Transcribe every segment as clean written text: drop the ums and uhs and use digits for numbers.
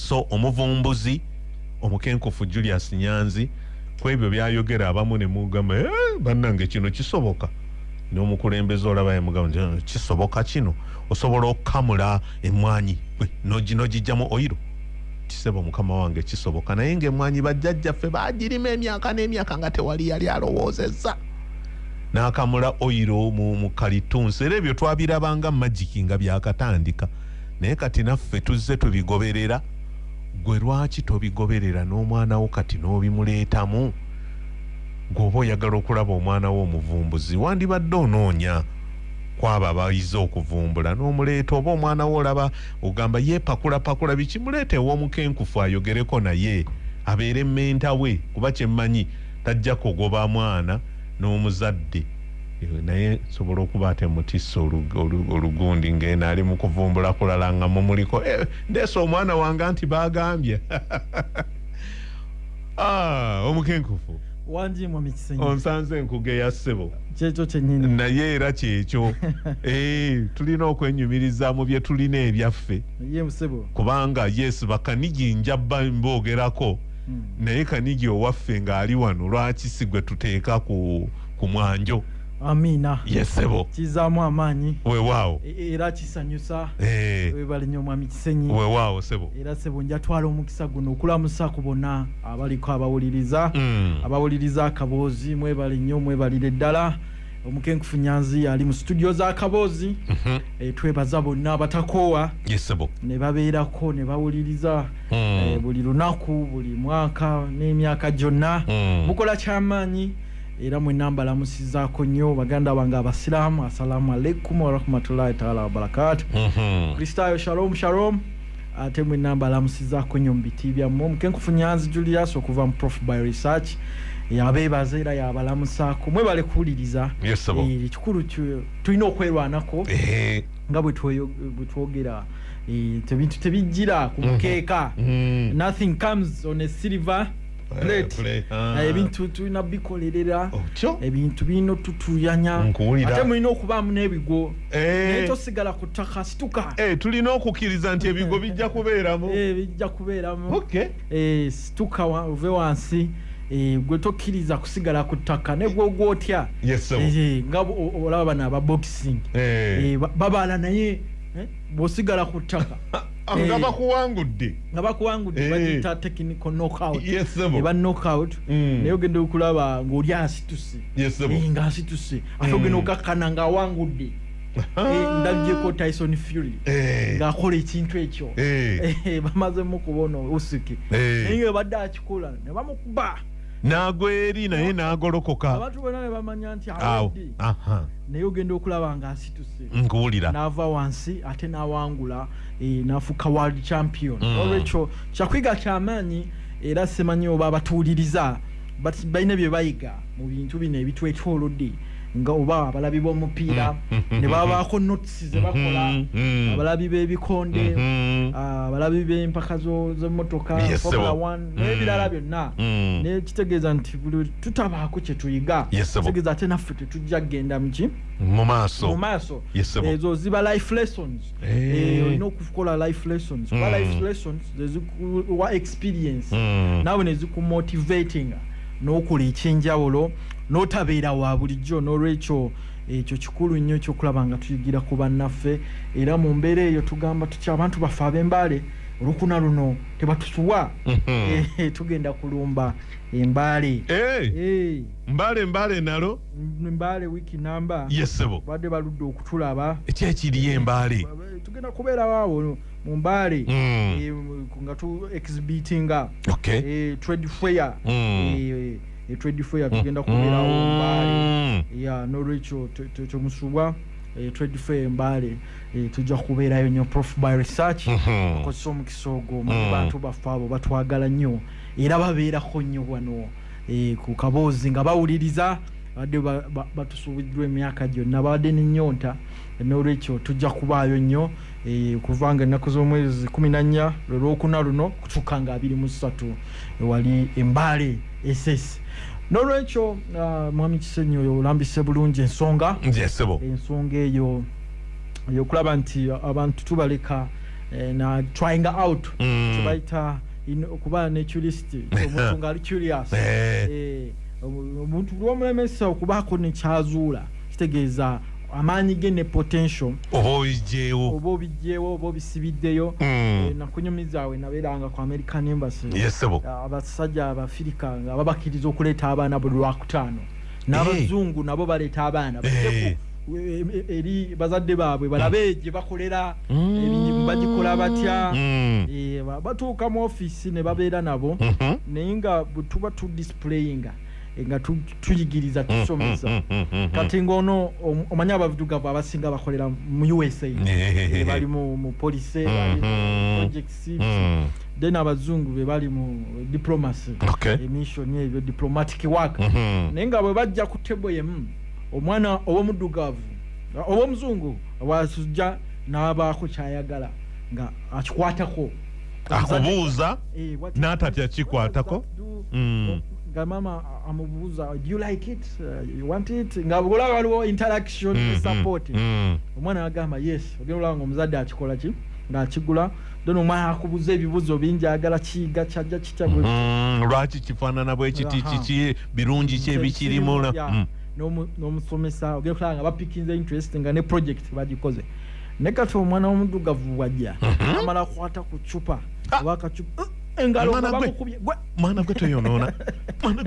So omuvumbuzi omukenkufu Julius Nyanzi kwebyo byayogera abamu ne mugamba bannange kino kisoboka n'omukulembeze olaba yamugamba kisoboka kino osobola okukamula emmwanyi nogijjamu oyiro kisebo mukama wange kisoboka naye ng'emmwanyi bajjajjaffe bagirima emyaka n'emyaka nga tewali yali alowoozezza n'akamula oyiro mu kalitunsi era ebyo twabirabanga magiki nga byakatandika naye kati naffe tuzze tubigoberera gwe lwaki tobigoberera n'omwana wo kati n'obimuleetamu gw'oba oyagala okulaba omwana wo omuvumbuzi wandibadde onoonya kwaba abayize okuvumbula n'omuleeta oba omwana wo olaba ogamba yeepakula bikimuleeta ew'omukenkufu ayogereko naye abeere mmenta we kuba kyemmanyi tajja kugoba mwana n'omuzadde naye sobola okuba ate mutissa olugundi ng'eno ali mu kuvumbula kulala nga mumuliko ndeesa omwana wange nti baagambye omukenkufu wanji mu mikisenyi onsanze nkugeya ssebo kyekyo kyennyini naye era kyekyo tulina okwenyumiriza mu bye tulina ebyaffe ye musebo kubanga yes bakanigi njabba mboogerako naye kanigi owaffe ng'ali wano lwaki si gwe tuteeka ku mwanjo amina yesebo kizaamu amaanyi weewaawo era kisanyusa webale nnyo mwami Kisenyi weewaawo sebo era sebo njatwala omukisa guno okulamusa ku bonna abaliko abawuliriza akaboozi mwebale nnyo mwebalire ddala omukenkufu Nyanzi ali mu studio za Kaboozi twebaza bonna abatakoowa yesebo ne babeerako ne bawuliriza buli lunaku buli mwaka n'emyaka gyonna mukola kyamaanyi era mwenna mbalamusizaako nnyo baganda bange abasiraamu assalamu alaikum warahmatullahi taala wabarakatu kristaayo shalom ate mwenna mbalamusizaako nnyo mu biti byammwe omukenkufu Nyanzi Julius okuva mu Prof by Research yabeebaza era yabalamusaako mwebale kuwuliriza ekikulu tulina okwerwanako nga bwe twogera ebintu tebijjira ku mukeeka nothing comes on a silver plate ebintu tulina bikolerera ebintu bino tutuyanya ate mulina okubaamu n'ebigo naye tosigala ku ttaka situka tulina okukkiriza nti ebigo bijja kubeeramu bijja kubeeramu situka ove wansi gwe tokkiriza kusigala ku ttaka ne gwogwotya nga olaba bano aba boxing babaala naye bw'osigala ku ttaka nga bakuwangudde bagita technical knockout eba knockout naye ogenda okulaba ng'oli asituse ng'asituse ate ogenda okakkana ng'awangudde ndabyeko Tyson Fury ng'akola ekintu ekyo bamazemu kubona Usyk naye badde akikola ne bamukuba n'agweri naye n'agolokoka abantu bonna ne bamanya nti awedde naye ogenda okulaba ng'asituse nkuwulira n'ava wansi ate n'awangula n'afuuka world champion olwekyo kyakwiga kyamaanyi era simanyi oba abatuwuliriza balina bye bayiga mu bintu bino ebitwetoolodde nga oba abalabi b'omupiira ne babaako notisi ze bakola abalabi b'ebikonde abalabi b'empaka z'emmotoka Formula 1 n'ebirala byonna naye kitegeeza nti tutabaako kye tuyiga kitegeeza ate naffe tetujja kgenda mu maaso ezo ziba life lessons olina okukola life lessons kuba life lessons zezikuwa experience naawe ne zikumotivatinga n'okola ekyenjawulo n'otabeera wa bulijjo n'olwekyo ekyo kikulu nnyo ekyokulaba nga tuyigira ku bannaffe era mu mbeera eyo tugamba tutya abantu baffe ab'embaale olukuna luno tebatusuwa tugenda kulumba embaale mbaale nalo mbaale wiki namba yesebo badde baludde okutulaba ekyekiriyo embaale tugenda kubeera waawo mu mbaale nga tu exhibitinga trade fair trade fair tugenda kubeerawo mbaale n'olwekyo kyomusubwa trade fair mbaale tujja kubeerayo nnyo Prof by Research akozesa omukisa ogwo mu bantu baffe abo batwagala nnyo era babeerako nnyo wano ku Kaboozi nga bawuliriza badde batusuubiddwa emyaka gyonna badde n'ennyonta n'olwekyo tujja kubaayo nnyo kuvanga ennaku z'omwezi 14 lw'okuna luno kutuuka nga 23 wali embaale SS n'olwekyo mwami Kisenyi oyo olambise bulungi ensonga eyo yokulaba nti abantu tubaleka na trying out kibaita okuba ne curiosity omuntu ngali curious omuntu lwomulemesa okubaako ne kyazuula kitegeeza amaanyi ge ne potential oba obijjeewo oba obisibiddeyo nakunyumizaawe nabeeranga ku American Embassy abasajja abafirika nga babakiriza okuleeta abaana buli lwakutaano n'abazungu nabo baleeta abaana eri bazadde baabwe balabe gye bakolera ebintu bagikola batya batuuka mu office ne babeera nabo naye nga tuba tu displayinga nga tuyigiriza tusomesa kati ngono omanya abavudugavu abasinga bakolera mu USA bali mu police bali mu projects then abazungu be bali mu diplomacy mission ebyo diplomatic work naye nga bwe bajja ku table yemu omwana owomudugavu owomuzungu wasujja n'abaako kyayagala nga akikwatako akubuuza n'atatya kikwatako nga mama amubuuza do you like it you want it nga bula waliwo interaction support omwana agamba yes ogenda olaba omuzadde akikola ki ng'akigula then omwana akubuuza ebibuuzo bingi agala kiyiga kyajja kitabwe lwaki kifaanana bwe kiti birungi ki ebikirimu n'omusomesa ogenda kulaba nga bapikinze interest nga ne project bagikoze ne kati omwana w'omudugavu wajja amala akwata ku cupa oba akacupa engalo bakukubye mwana gwe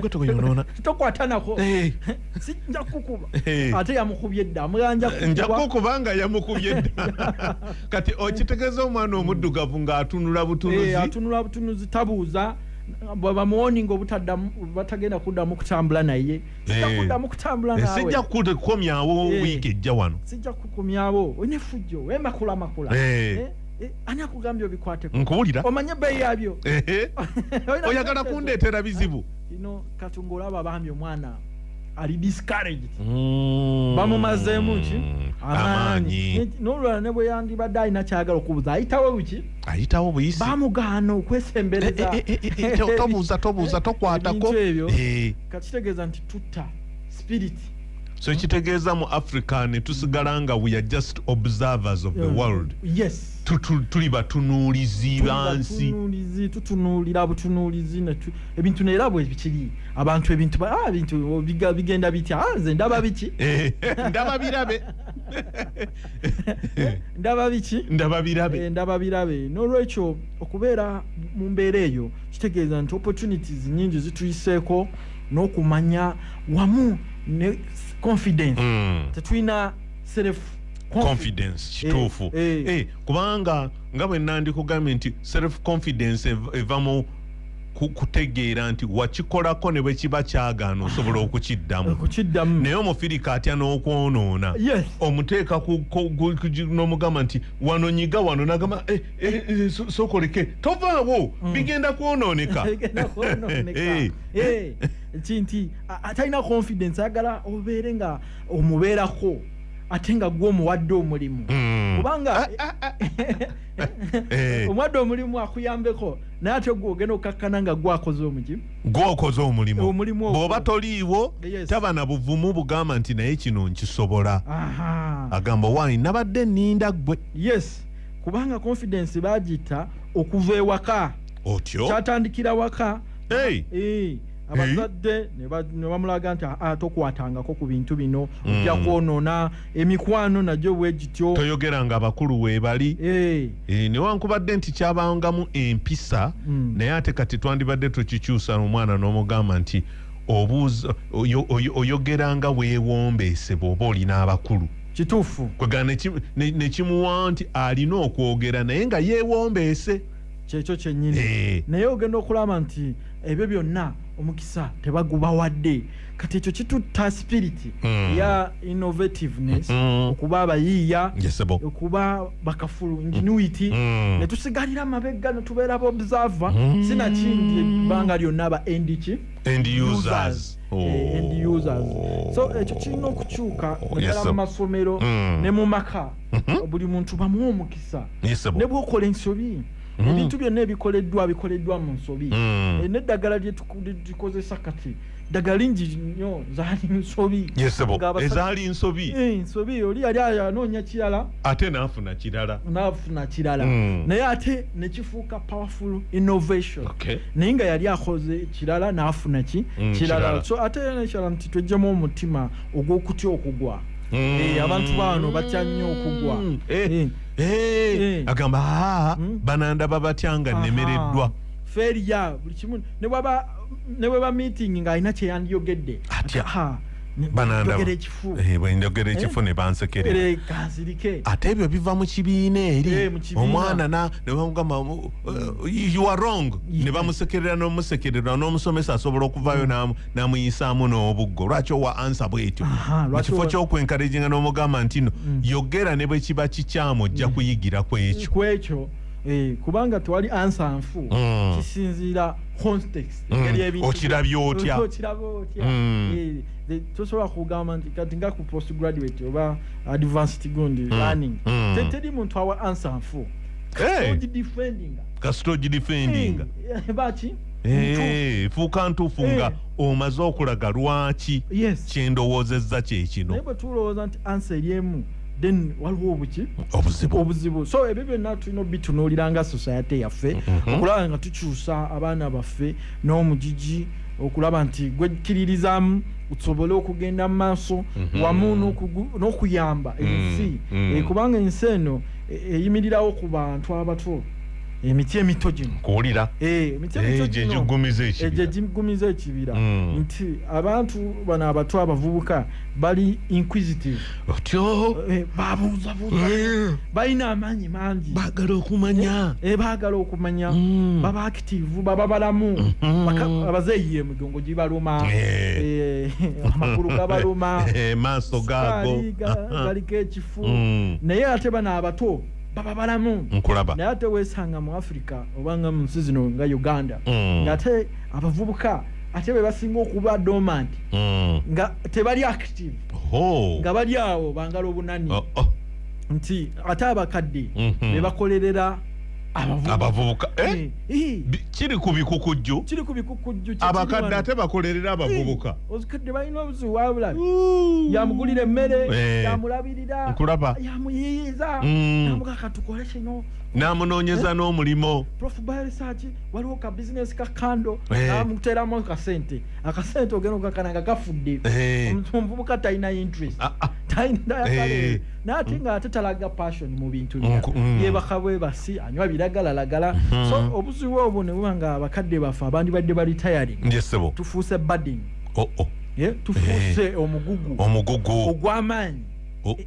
toyonoona tokwata nako sijja kukuba ate yamukubye dda amuganja nja kukuba nga yamukubye dda kati okitegeeza omwana omuddugavu ng'atunula butunuzi tabuuza bamuoni ng'obutaddamu batagenda kuddamu kutambula naye sijja kuddamu kutambula nawe sijja kukomyawo wiiki ejja wano sijja kukomyawo oyine fujjo wemakula ani akugambye obikwateko nkuwulira omanye ebbeeyi yabyo oyagala kundeetera bizibu kati ng'olaba bambi omwana ali discouraged bamumazeemu ki amaanyi n'olulala ne bwe yandibadde alina kyagala okubuuza ayitawo buyisi bamugaana okwesembereza tobuuza tokwatako kati kitegeeza nti tutta spirit so kitegeeza mu Africa ne tusigala nga we are just observers of the world yes tuli batunuulizi bansi tutunuulira butunuulizi ebintu neera bwe bikiri abantu ebintu bigenda bitya nze ndaba biki ndaba birabe n'olwekyo okubeera mu mbeera eyo kitegeeza nti opportunities nyingi zituyiseeko n'okumanya wamu ne confidence tetulina self confidence kituufu kubanga nga bwe nandikugambye nti self confidence eva mu kutegeera nti wakikolako ne bwe kiba kyagaana osobola okukiddamu naye omufirika atya n'okwonoona omuteeka n'omugamba nti wano nyiga wano nagamba sokoleke tovaawo bigenda kwonooneka nti atalina confidence ayagala obeere nga omubeerako ate nga gwe omuwadde omulimu kubanga omuwadde omulimu akuyambeko naye ate gwe ogenda okakkana nga gwakoze omulimu bw'oba toliiwo taba na buvumu bugamba nti naye kino nkisobola agamba wayi nabadde nninda gwe kubanga confidence bagita okuva ewaka otyo kyatandikira waka abazadde ne bamulaga nti tokwatangako ku bintu bino ojja kwonoona emikwano nagyo bwe gityo toyogeranga abakulu weebali newankubadde nti kyabangamu empisa naye ate kati twandibadde tukikyusa omwana n'omugamba nti oyogeranga weewombeese bw'oba olina abakulu kituufu kwegana nekimuwa nti alina okwogera naye nga yeewombeese kyekyo kyennyini naye ogenda okulaba nti ebyo byonna omukisa tebagubawadde kati ekyo kitutta spirit ya innovativeness okuba abayiiya okuba bakafulu ingenuity ne tusigalira amabega ne tubeera observer sinakindi ebbanga lyonna aba end users so ekyo kirina okukyuka naddala mu masomero ne mu maka buli muntu bamuwa omukisa ne bwokola ensobi ebintu byonna bikoleddwa mu nsobi n'eddagala lye tukozesa kati ddagala lingi nnyo zaali nsobi yesebo ezaali nsobi nsobi oli yali anoonya kirala ate n'afuna kirala naye ate nekifuuka powerful innovation naye nga yali akoze kirala n'afuna kirala so ate nekirala nti twejjamu omutima ogw'okutya okugwa abantu bano batya nnyo okugwa agamba banandaba batya nga nnemereddwa feriya buli kimu ne bwaba meeting ng'alina kyeyandiyogedde bwenjogera ekifu ne bansekerera ate ebyo biva mu kibiina eri omwana ne bamugamba you are wrong ne bamusekerera n'omusomesa asobola okuvaayo n'amuyisaamu n'obuggo lwaki owa ansa bwetyo mu kifo ky'okwenkareginga n'omugamba nti no yogera ne bwe kiba kikyamu ojja kuyigira kwekyo kubanga twali ansa nfu kisinziira context okirabye otya tosobola kugamba nti kati nga ku postgraduate oba advanced gundi learning teri muntu awa ansa nfu kasitogidefendinga baki fuuka ntuufu nga omaze okulaga lwaki kyendowoozezza kyekino naye bwe tulowooza nti ansa eryemu then waliwo obuzibu so ebyo byonna tulina obitunuulira nga society yaffe okulaba nga tukyusa abaana baffe n'omugigi okulaba nti gwekkiririzaamu tusobole okugenda mu maaso wamu n'okuyamba ensi kubanga ensi eno eyimirirawo ku bantu abato emiti emito gino kuwulira egigumiza ekibira nti abantu bano abato abavubuka bali inquisitive babuuzabuuza balina amaanyi mangi baagala okumanya baba active baba balamu abazeeyi emigongo gibaluma amagulu gabaluma maaso gaago galiko ekifu naye ate bano abato baba balamu naye ate weesanga mu Africa obanga mu nsi zino nga Uganda ng'ate abavubuka ate be basinga okuba dormant nga tebali active nga bali awo bangala obunani nti ate abakadde be bakolerera abavubuka kiri ku bikukujju abakadde ate bakolerera abavubuka ozikadde balina obuzibu wabulabi yamugulira emmere yamulabirira yamuyiyiza namugaka tukole kino namunoonyeza n'omulimo profile research waliwo ka business ka kando namuteramu akasente ogenda okakana nga gafudde omuvubuka talina interest naate nga ate talaga passion mu bintu yebaka bwebasi anywa biragalalagala so obuzibu obwo ne buba nga abakadde baffe abandi badde bali tiring tufuuse burden tufuuse omugugu ogw'amaanyi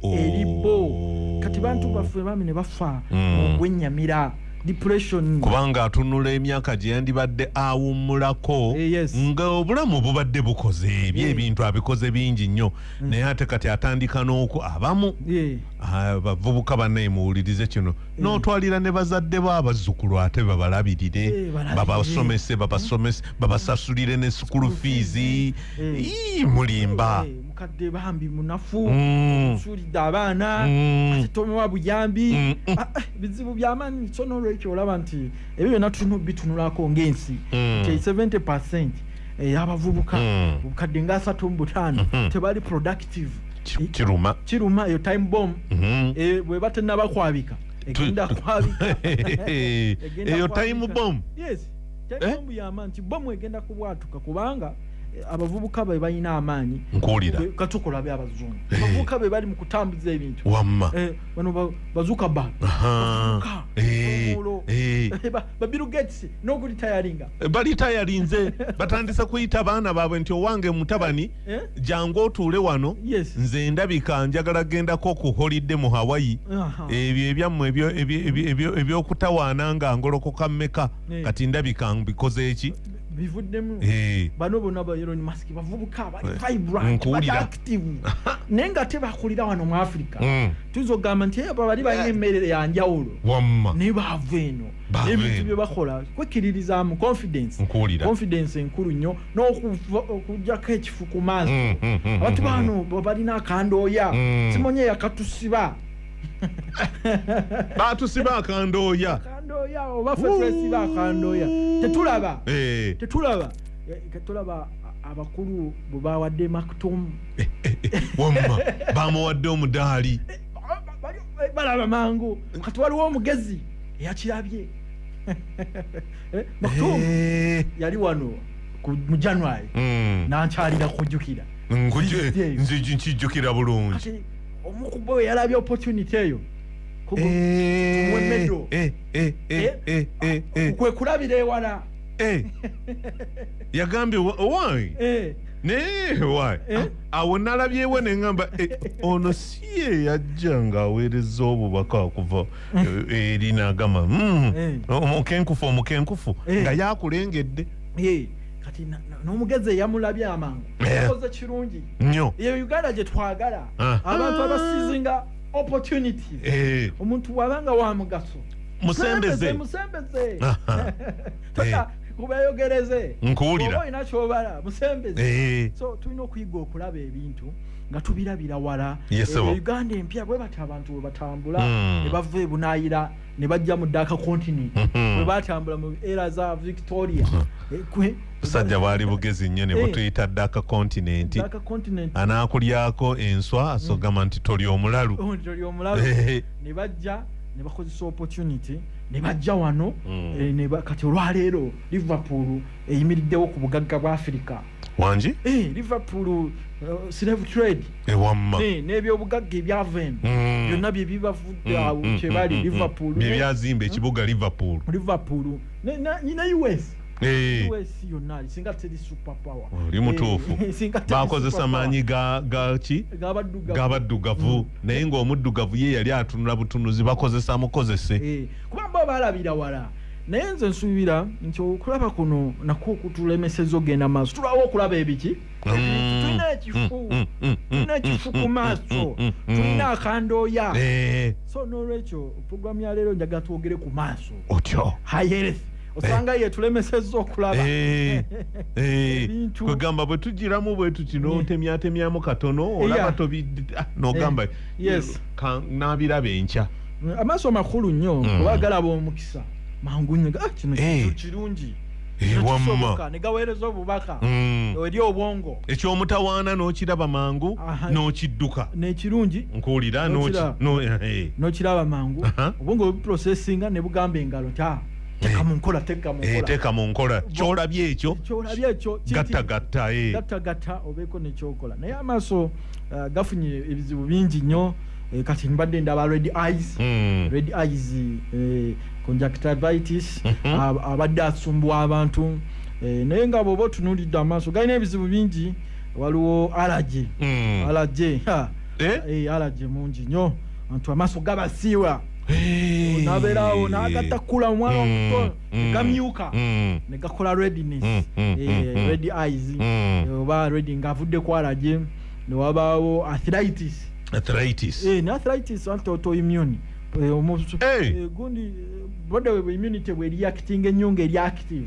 eribo kati bantu baffe bami ne bafa ogw'ennyamira depression kubanga atunula emyaka gye yandibadde awummulako nga obulamu bubadde bukoze ebintu abikoze bingi nnyo naye ate kati atandika n'oku abamu abavubuka bannaye muwulirize kino n'otwalira ne bazadde b'abazzukulu ate babalabirire babasomese babasasulire ne school fees mulimba mukadde bambi munafu osuulidde abaana ate tomuwa buyambi bizibu by'amaanyi so n'olwekyo olaba nti ebyo byonna tulina obitunulako ng'ensi nti 70% abavubuka obukadde nga 35 tebali productive kiruma eyo time bomb bweba tennabakwabika egenda kwabika eyo time bomb time bomb yama nti bomu egenda kubwatuka kubanga abavubuka be balina amaanyi nkuwulira katukola by'abazungu abavubuka be bali mu kutambuza ebintu wamma bano bazuka ba Bill Gates n'okulitayaringa balitayarinze batandise kuyita abaana baabwe nti owange mutabani jangu otuule wano nze ndabika njagala gendako ku holiday mu Hawaii ebyo ebyammwe ebyokutawaana nga ngolokoka mmeka kati ndabika mbikoze eki bivuddemu bano bonna ba Elon Musk bavubuka bali vibrant bali active naye nga tebakulira wano mu Africa tuzogamba nti abo bali balina emmere ya njawulo naye baava eno ebintu bye bakola kwekkiririzaamu confidence enkulu nnyo n'okujjako ekifu ku maaso abantu bano balina akandooya simonye yakatusiba batusiba akandooya oba ffe twesiba akandooya tetulaba abakulu bwe bawadde Maktoum wamma bamuwadde omudaali balaba mangu kati waliwo omugezi eyakirabye Maktoum yali wano mu January nankyalira kujjukira nze nkijjukira bulungi omukubo yalabye opportunity eyo kwe kulabira ewala yagambye why why awo nalabyewo neŋŋamba ono si ye yajja ng'aweereza obubaka okuva eri n'agamba omukenkufu nga yakulengedde kati n'omugezi eyamulabye amangu yakoze kirungi nnyo eyo Uganda gye twagala abantu abasizinga opportunities omuntu wabanga wa mugaso musembeze kubeyogereze nkuwulira olina kyobala musembeze so tulina okuyiga okulaba ebintu nga tubirabira wala Uganda empya bwe bati abantu bwe batambula ne bava ebunaayira ne bajja mu Dhaka continent bwe batambula mu era za Victoria busajja bwali bugezi nnyo ne butuyita Dhaka continent anaakulyako enswa asogama nti toli omulalu ne bajja ne bakozesa opportunity ne bajja wano kati olwaleero Liverpool eyimiriddewo ku bugagga bwa Africa wangi Liverpool slave trade ewamma n'ebyobugagga ebyava eno byonna bye bibavudde awo kye bali Liverpool bye byazimba ekibuga Liverpool nyina US yonna singa teri super power oli mutuufu bakozesa maanyi g'abaddugavu naye ng'omuddugavu ye yali atunula butunuzi bakozesa mukozese kubanga balabira wala naye nze nsuubira nti okulaba kuno nakwo kutulemeseza ogenda maaso tulawo okulaba ebiki tulina ekifu ku maaso tulina akandooya so n'olwekyo puroguramu ya leero njagala twogere ku maaso otyo high health osanga yetulemeseza okulaba kwegamba bwe tugiramu bwe tuti n'otemyatemyamu katono olaba n'ogamba n'abiraba enkya amaaso makulu nnyo oba galaba omukisa mangu nnyo kino kirungi wamma ne gaweereza obubaka eri obwongo ekyomutawaana n'okiraba mangu n'okidduka n'ekirungi nkuwulira n'okiraba mangu obwongo buprocessinga ne bugamba engalo teeka mu nkola kyolabye ekyo gattagatta obeeko nekyokola naye amaaso gafunye ebizibu bingi nnyo kati mbadde ndaba red eyes conjunctivitis abadde asumbwa abantu naye nga bw'oba otunuulidde amaaso galina ebizibu bingi waliwo allergy mungi nnyo abantu amaaso gabasiiwa nabeerawo n'agatakula omwana omuto negamyuka negakola redness red eyes oba red ng'avudde ku allergy newabaawo arthritis ne arthritis autoimmune gundi bode immunity bwe reacting ennyo ng'eri active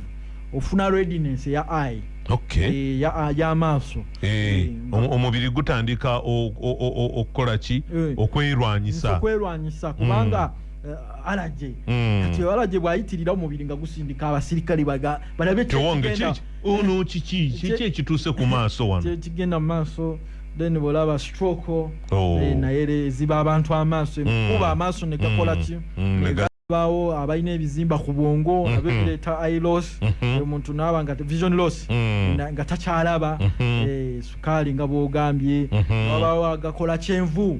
ofuna redness ya eye y'amaaso omubiri gutandika okukola ki okwerwanyisa kubanga allergy kati allergy bwayitirira omubiri nga gusindika abasirikale balabe ono kiki ekituuse ku maaso wano kigenda mu maaso then bolaba stroke naye ziba abantu amaaso kuba amaaso ne gakola ki bawo abalina ebizimba ku bwongo nabyo bireeta eye loss omuntu naaba nga vision loss nga takyalaba sukaali nga bwogambye babawo agakola kyenvu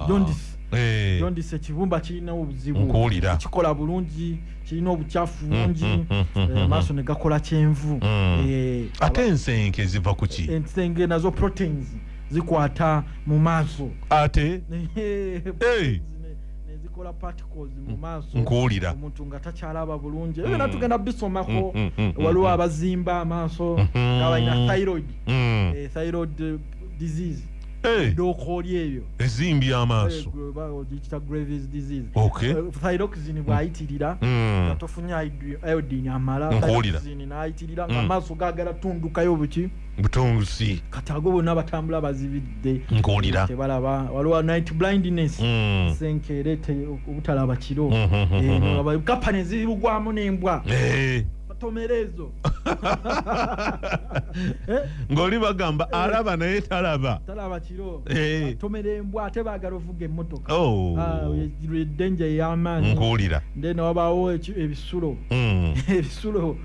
jaundice ekibumba kirina obuzibu kikola bulungi kirina obukyafu bungi maaso ne gakola kyenvu ate ensenke ziva ku ki ensenke nazo proteins zikwata mu maaso ate zikola particles mu maaso nkuwulira omuntu nga takyalaba bulungi ebyo natugenda bisomako waliwo abazimba amaaso nga balina thyroid disease dokoli ebyo ezimbi amaaso gikita Graves disease thyroxine bwayitirira nga tofunye iodine amala thyroxine nayitirira nga amaaso gagala tundukayo butungusi kati ago bonna batambula bazibidde nkuwulira tebalaba waliwo night blindness senkerete obutalaba kiro kapane zirugwamu n'embwa batomerezo ng'oli bagamba alaba naye talaba kiro Eh. atomera embwa ate baagala ovuga emmotoka Oh. denja ey'amaanyi nkuwulira then wabaawo ebisulo ebisulo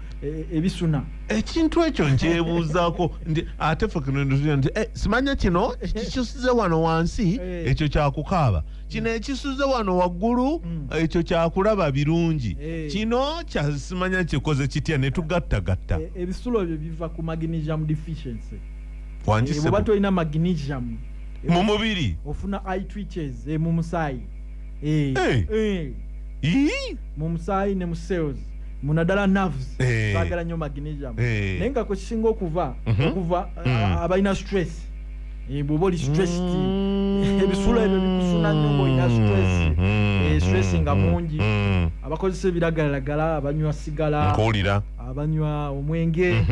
ebisuna ekintu ekyo nkyebuuzaako ate fe nti simanya kino kisuze wano wansi ekyo kyakukaaba kino ekisuze wano waggulu ekyo kyakulaba birungi kino kyasimanya kikoze kitya ne tugattagatta ebisulo ebyo biva ku magnesium deficiency wankise bw'oba tolina magnesium mu mubiri ofuna eye twitches mu musaayi mu musaayi ne mu cells munadala nerves baagala nnyo magnesium naye nga kwe kisinga okuva abalina stress bw'oba oli stressed ebisulo ebyo bikusuna nnyo ng'olina stress nga mungi abakozesa ebiragalalagala abanywa sigala nkuwulira abanywa omwenge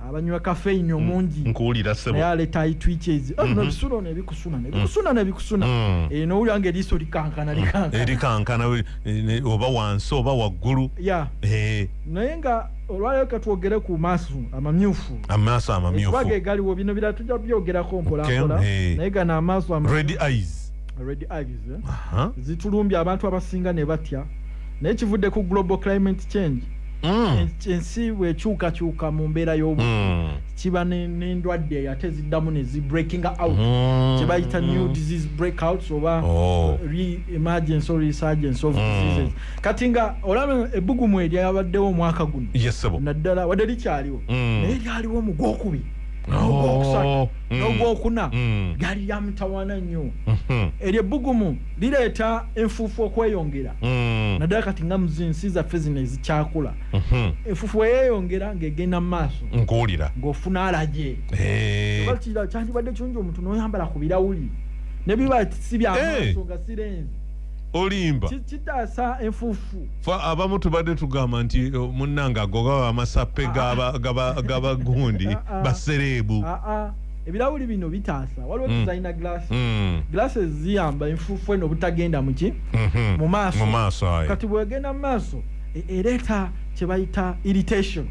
abanywa caffeine omungi nkuwulira sebo naye aleta twitches ebisulo nebikusuna n'owulira nga eriiso likankana oba wansi oba waggulu naye nga olwaleero katwogere ku maaso amamyufu kuba ge galiwo bino birala tujja byogerako mpolampola naye gano amaaso red eyes zitulumbye abantu abasinga ne batya naye kivudde ku global climate change ensi bwekyukakyuka mu mbeera y'obudde kiba n'endwadde ate ziddamu ne breaking out kyebayita new disease breakouts oba re-emergence or resurgence of diseases kati nga olaba ebbugumu eryabaddewo omwaka guno naddala wadde likyaliwo naye lyaliwo mu gwokubiri n'ogwokusatu n'ogwokuna gali lya mutawaana nnyo eryo ebbugumu lireeta enfuufu okweyongera naddala kati nga muzinsi zaffe zino ezikyakula enfuufu eyeeyongera ng'egenda mu maaso nkuwulira ng'ofuna alaje kyandibadde kirungi omuntu n'oyambala ku birawuli ne biba si byamaaso nga sirenzi olimba kitaasa enfuufu abamu tubadde tugamba nti munnanga ago gaba amasappe g'abagundi basereebu ebirawuli bino bitaasa waliwo tuzalina glasses ziyamba enfuufu eno obutagenda mu maaso kati bwegenda mu maaso ereeta kyebayita irritation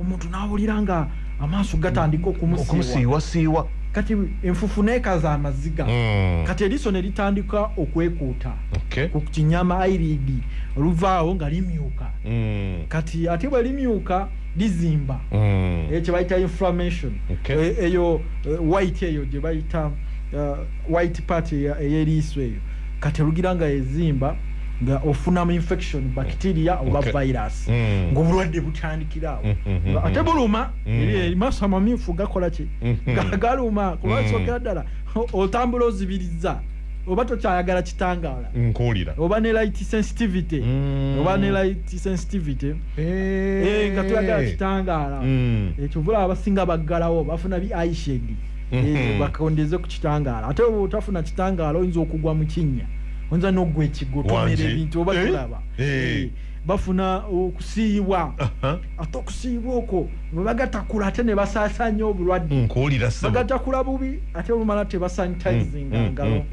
omuntu n'awulira nga amaaso gatandika okumusiiwasiiwa kati enfuufu neekaza amaziga kati eriiso ne litandika okwekuuta ku kinyama eyelid oluvaawo nga limyuka kati ate bwe limyuka lizimba kye bayita inflammation eyo white eyo gye bayita white part ey'eriiso eyo kati olugira nga ezimba nga ofunamu infection bacteria oba virus ng'obulwadde butandikirawo ate buluma maaso amamyufu gakola ki galuma kulwakisookera ddala otambula ozibiriza oba tokyayagala kitangaala nkuwulira oba ne light sensitivity nga toyagala kitangaala ekyo vula abasinga baggalawo bafuna bi eyeshade bakondeze ku kitangaala ate oba otafuna kitangaala oyinza okugwa mu kinnya oyinza n'oggwa ekigo tomera ebintu oba tulaba bafuna okusiibwa ate okusiibwa okwo bwe bagatakula ate ne basaasaanya obulwadde bagatakula bubi ate olumala tebasanitizinga ngalo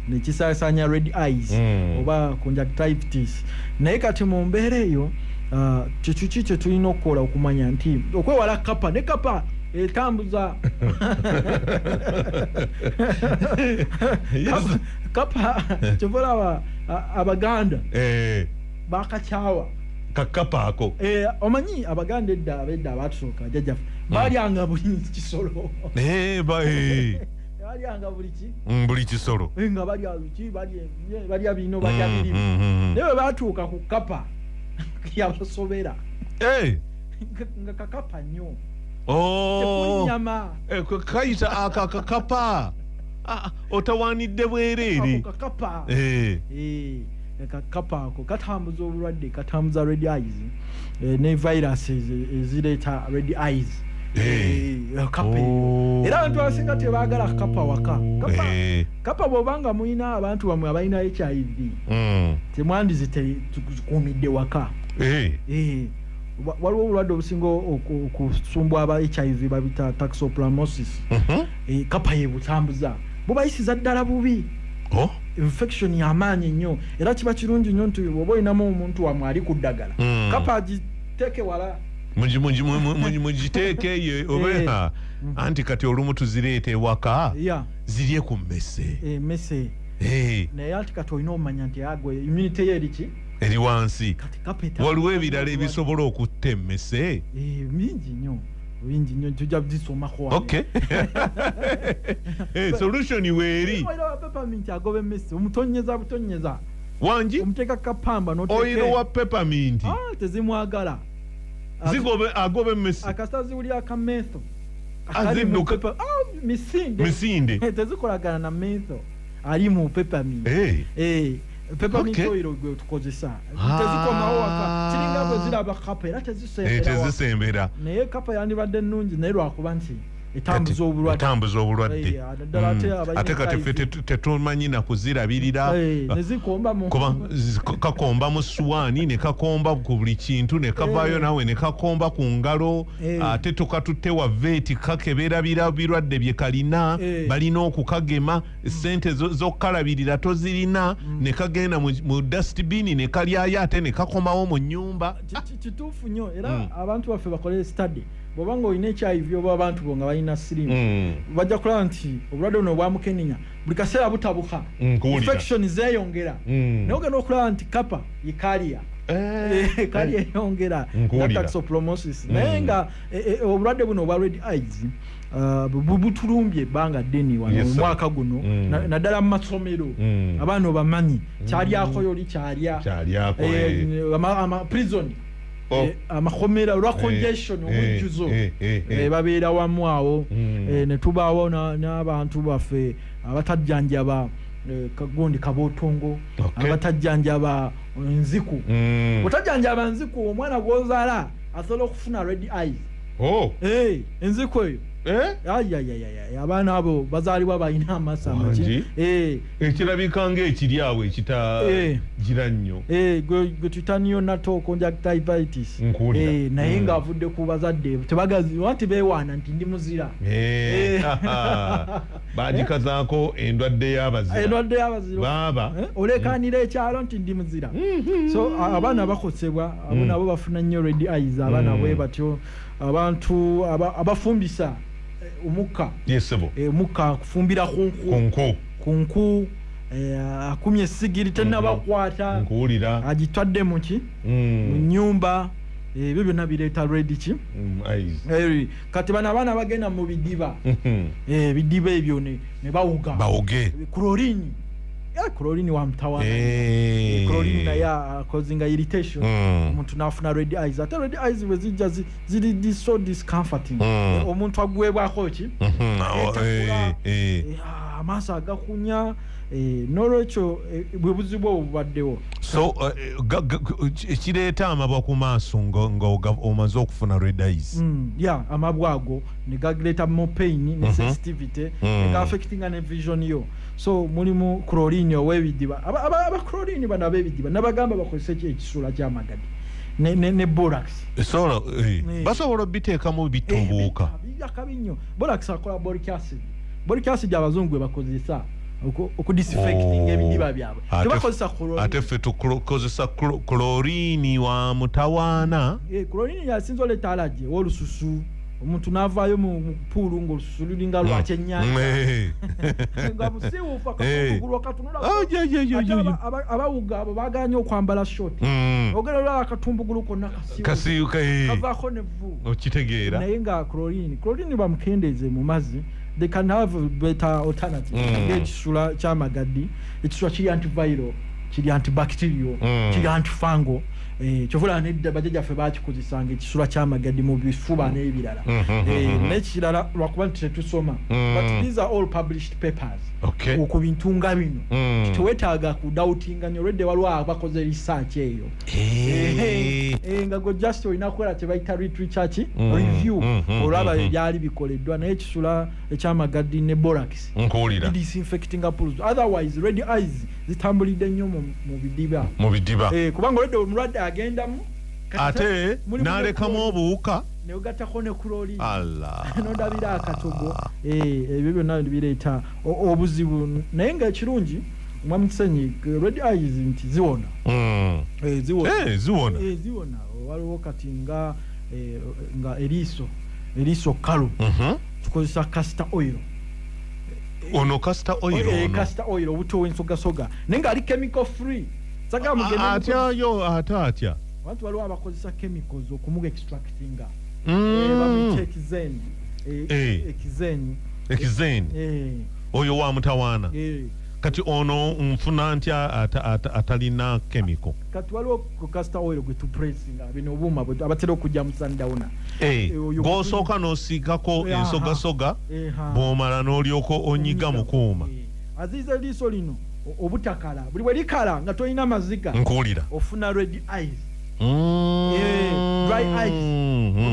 nekisaasaanya red eyes oba conjunctivitis naye kati mu mbeera eyo kyekiki kye tulina okukola okumanya nti okwewala kapa ne kapa etambuza kapa kyovolaba abaganda bakakyawa kakapa ako omanyi abaganda edda abatusooka jajjaffe balyanga buli kisolo balyanga buli kisolo nga balya bino balya birimu naye bwe batuuka ku kapa yabasobera nga kakapa nnyo nyama kayita akakapa otawanidde bwereere kakapa kakapa ako katambuza obulwadde katambuza red eyes ne viruses ezireeta red eyes kapa era abantu abasinga tebaagala kapa waka kapa bw'obanga mulina abantu bamwe abalina HIV temwandize tukumidde waka waliwo obulwadde obusinga okusumbwa aba HIV babita toxoplasmosis kapa yebutambuza bubayisiza ddala bubi infection y'amaanyi nnyo era kiba kirungi nnyo nti oba olinamu omuntu wamwe ali ku ddagala kapa agiteeke wala mugiteeke eyo oba anti kati olumu tuzireeta ewaka zirye ku mmese emmese naye ati kati olina omanya nti agwe immunity ye eriki eri wansi waliwo ebirala ebisobola okutta emmese bingi nnyo tujja bizisomako okay solution weeri peppermint agoba emmese omutonyeza wangi omuteeka kapamba oyina wa peppermint tezimwagala agoba emmese akasaziwulira akametho azinduka misinde tezikolagana na metho ali mu peppermint peppermint oil gwe tukozesa tezikomawo waka kiringa bwe ziraba kapa era tezisembera naye kapa yandibadde nnungi naye lwakuba nti etambuza obulwadde ate kati ffe tetumanyi nakuzirabirira kakomba mu suwaani ne kakomba ku buli kintu ne kavaayo nawe ne kakomba ku ngalo ate tukatutte wa veeti kakebera birwadde bye kalina balina okukagema sente z'okukalabirira tozirina ne kagenda mu dustbin ne kalyayo ate ne kakomawo mu nnyumba kituufu nnyo era abantu baffe bakolere study bw'obanga olina HIV oba abantu bo nga balina sirimu bajja kulaba nti obulwadde buno obwamukenenya buli kaseera butabuka infection zeeyongera naye ogenda okulaba nti kapa ye kaliya kaliya eyongera toxoplasmosis naye nga obulwadde buno obwa red eyes butulumbye ebbanga ddene wano omwaka guno naddala mu masomero abaana obamanyi kyalyako yoli kyalya prison amakomera olwa congestion omujjuzo babeera wamu awo ne tubaawo n'abantu baffe abatajjanjaba kagondi kabootongo abatajjanjaba nziku otajjanjaba nziku omwana gwozaala asobola okufuna red eyes enziku eyo abaana abo bazaalibwa balina amaaso amaki ekirabika ngaekiri awo ekitagira nnyo gwe tuyita neonatal conjunctivitis naye ng'avudde ku bazadde tebagaziwa nti beewaana nti ndi muzira bagikazaako endwadde y'abazira baaba olekaanira ekyalo nti ndi muzira so abaana bakosebwa abo nabo bafuna nnyo red eyes abaana bwe batyo abantu abafumbisa omukka omukka kufumbira kunku akumye essigiri tennabakwata agitwadde muki mu nnyumba ebyo byonna bireeta redi kati bano abaana bagenda mu bidiba ebidiba ebyo ne bawuge chlorine wa mtawana chlorine naye causing irritation omuntu nafuna red eyes ate red eyes bwe zijja ziri so discomforting omuntu agwebwako ki amaaso agakunya n'olwekyo bwe buzibu obubaddewo so ekireeta amabwa ku maaso nga omaze okufuna red eyes amabwa ago ne gagireeta more pain ne sensitivity ne ga-affectinga ne vision yo so mulimu chlorine ow'ebidiba aba chlorine bano ab'ebidiba nabagamba bakozesa ekisula ky'amagadi ne borax basobola obiteekamu bitumbuuka akabi nnyo borax akola boric acid abazungu bwe bakozesa okudisinfecting ebidiba byabwe tebakozesa ate ffe tukozesa chlorine wa mutawaana chlorine yasinza oleeta alaje w'olususu omuntu n'avaayo mu puulu ng'olususu lulinga lwakyennyanja nga musiiwuufu akatungulu akatunula abawuga abo baaganya okwambala shoti ogera olwala akatumbugulu konna kasiuka kavaako nevvu okitegeera naye nga chlorine bamukendeeze mu mazzi they can have better alternative ng'ekisula ky'amagadi ekisula kiri antiviral kiri antibacterial kiri antifungal kyovula nedda bajjajjaffe bakikozesanga ekisula ky'amagadi mu bifuba n'ebirala n'ekirala lwakuba nti tetusoma but these are all published papers ku bintu nga bino tewetaaga kudautinga nyo olwedde waliwo abakoze research eyo nga gwe just olina kukola kye bayita research review olwaba ebyali bikoleddwa naye ekisula eky'amagadi ne borax disinfecting pools otherwise red eyes zitambulidde nnyo mu bidiba kubanga olwedde omulwadde agendamu ate n'alekamu obuwuka neogattako ne chlorine nodabira akatogo ebyo byonna bireeta obuzibu naye nga ekirungi omwami Kisenyi red eyes nti ziwona ziwona waliwo kati nga nga eriiso kkalu tukozesa castor oil ono castor oil ono castor oil obuto w'ensogasoga naye nga ali chemical free saga mugende atyayo atya abantu waliwo abakozesa chemicals okumuga extractinga bamuyita ekizeni oyo wa mutawaana kati ono nfuna ntya atalina chemical kati waliwo ku castor oil gwe tupressinga bino obuuma abatera okujja mu sundowner gw'osooka n'osiigako ensogasoga bw'omala n'olyoka onyiga mu kuuma aziiza eriiso lino obutakala buli bwe likala nga tolina amaziga nkuwulira ofuna red eyes dry eyes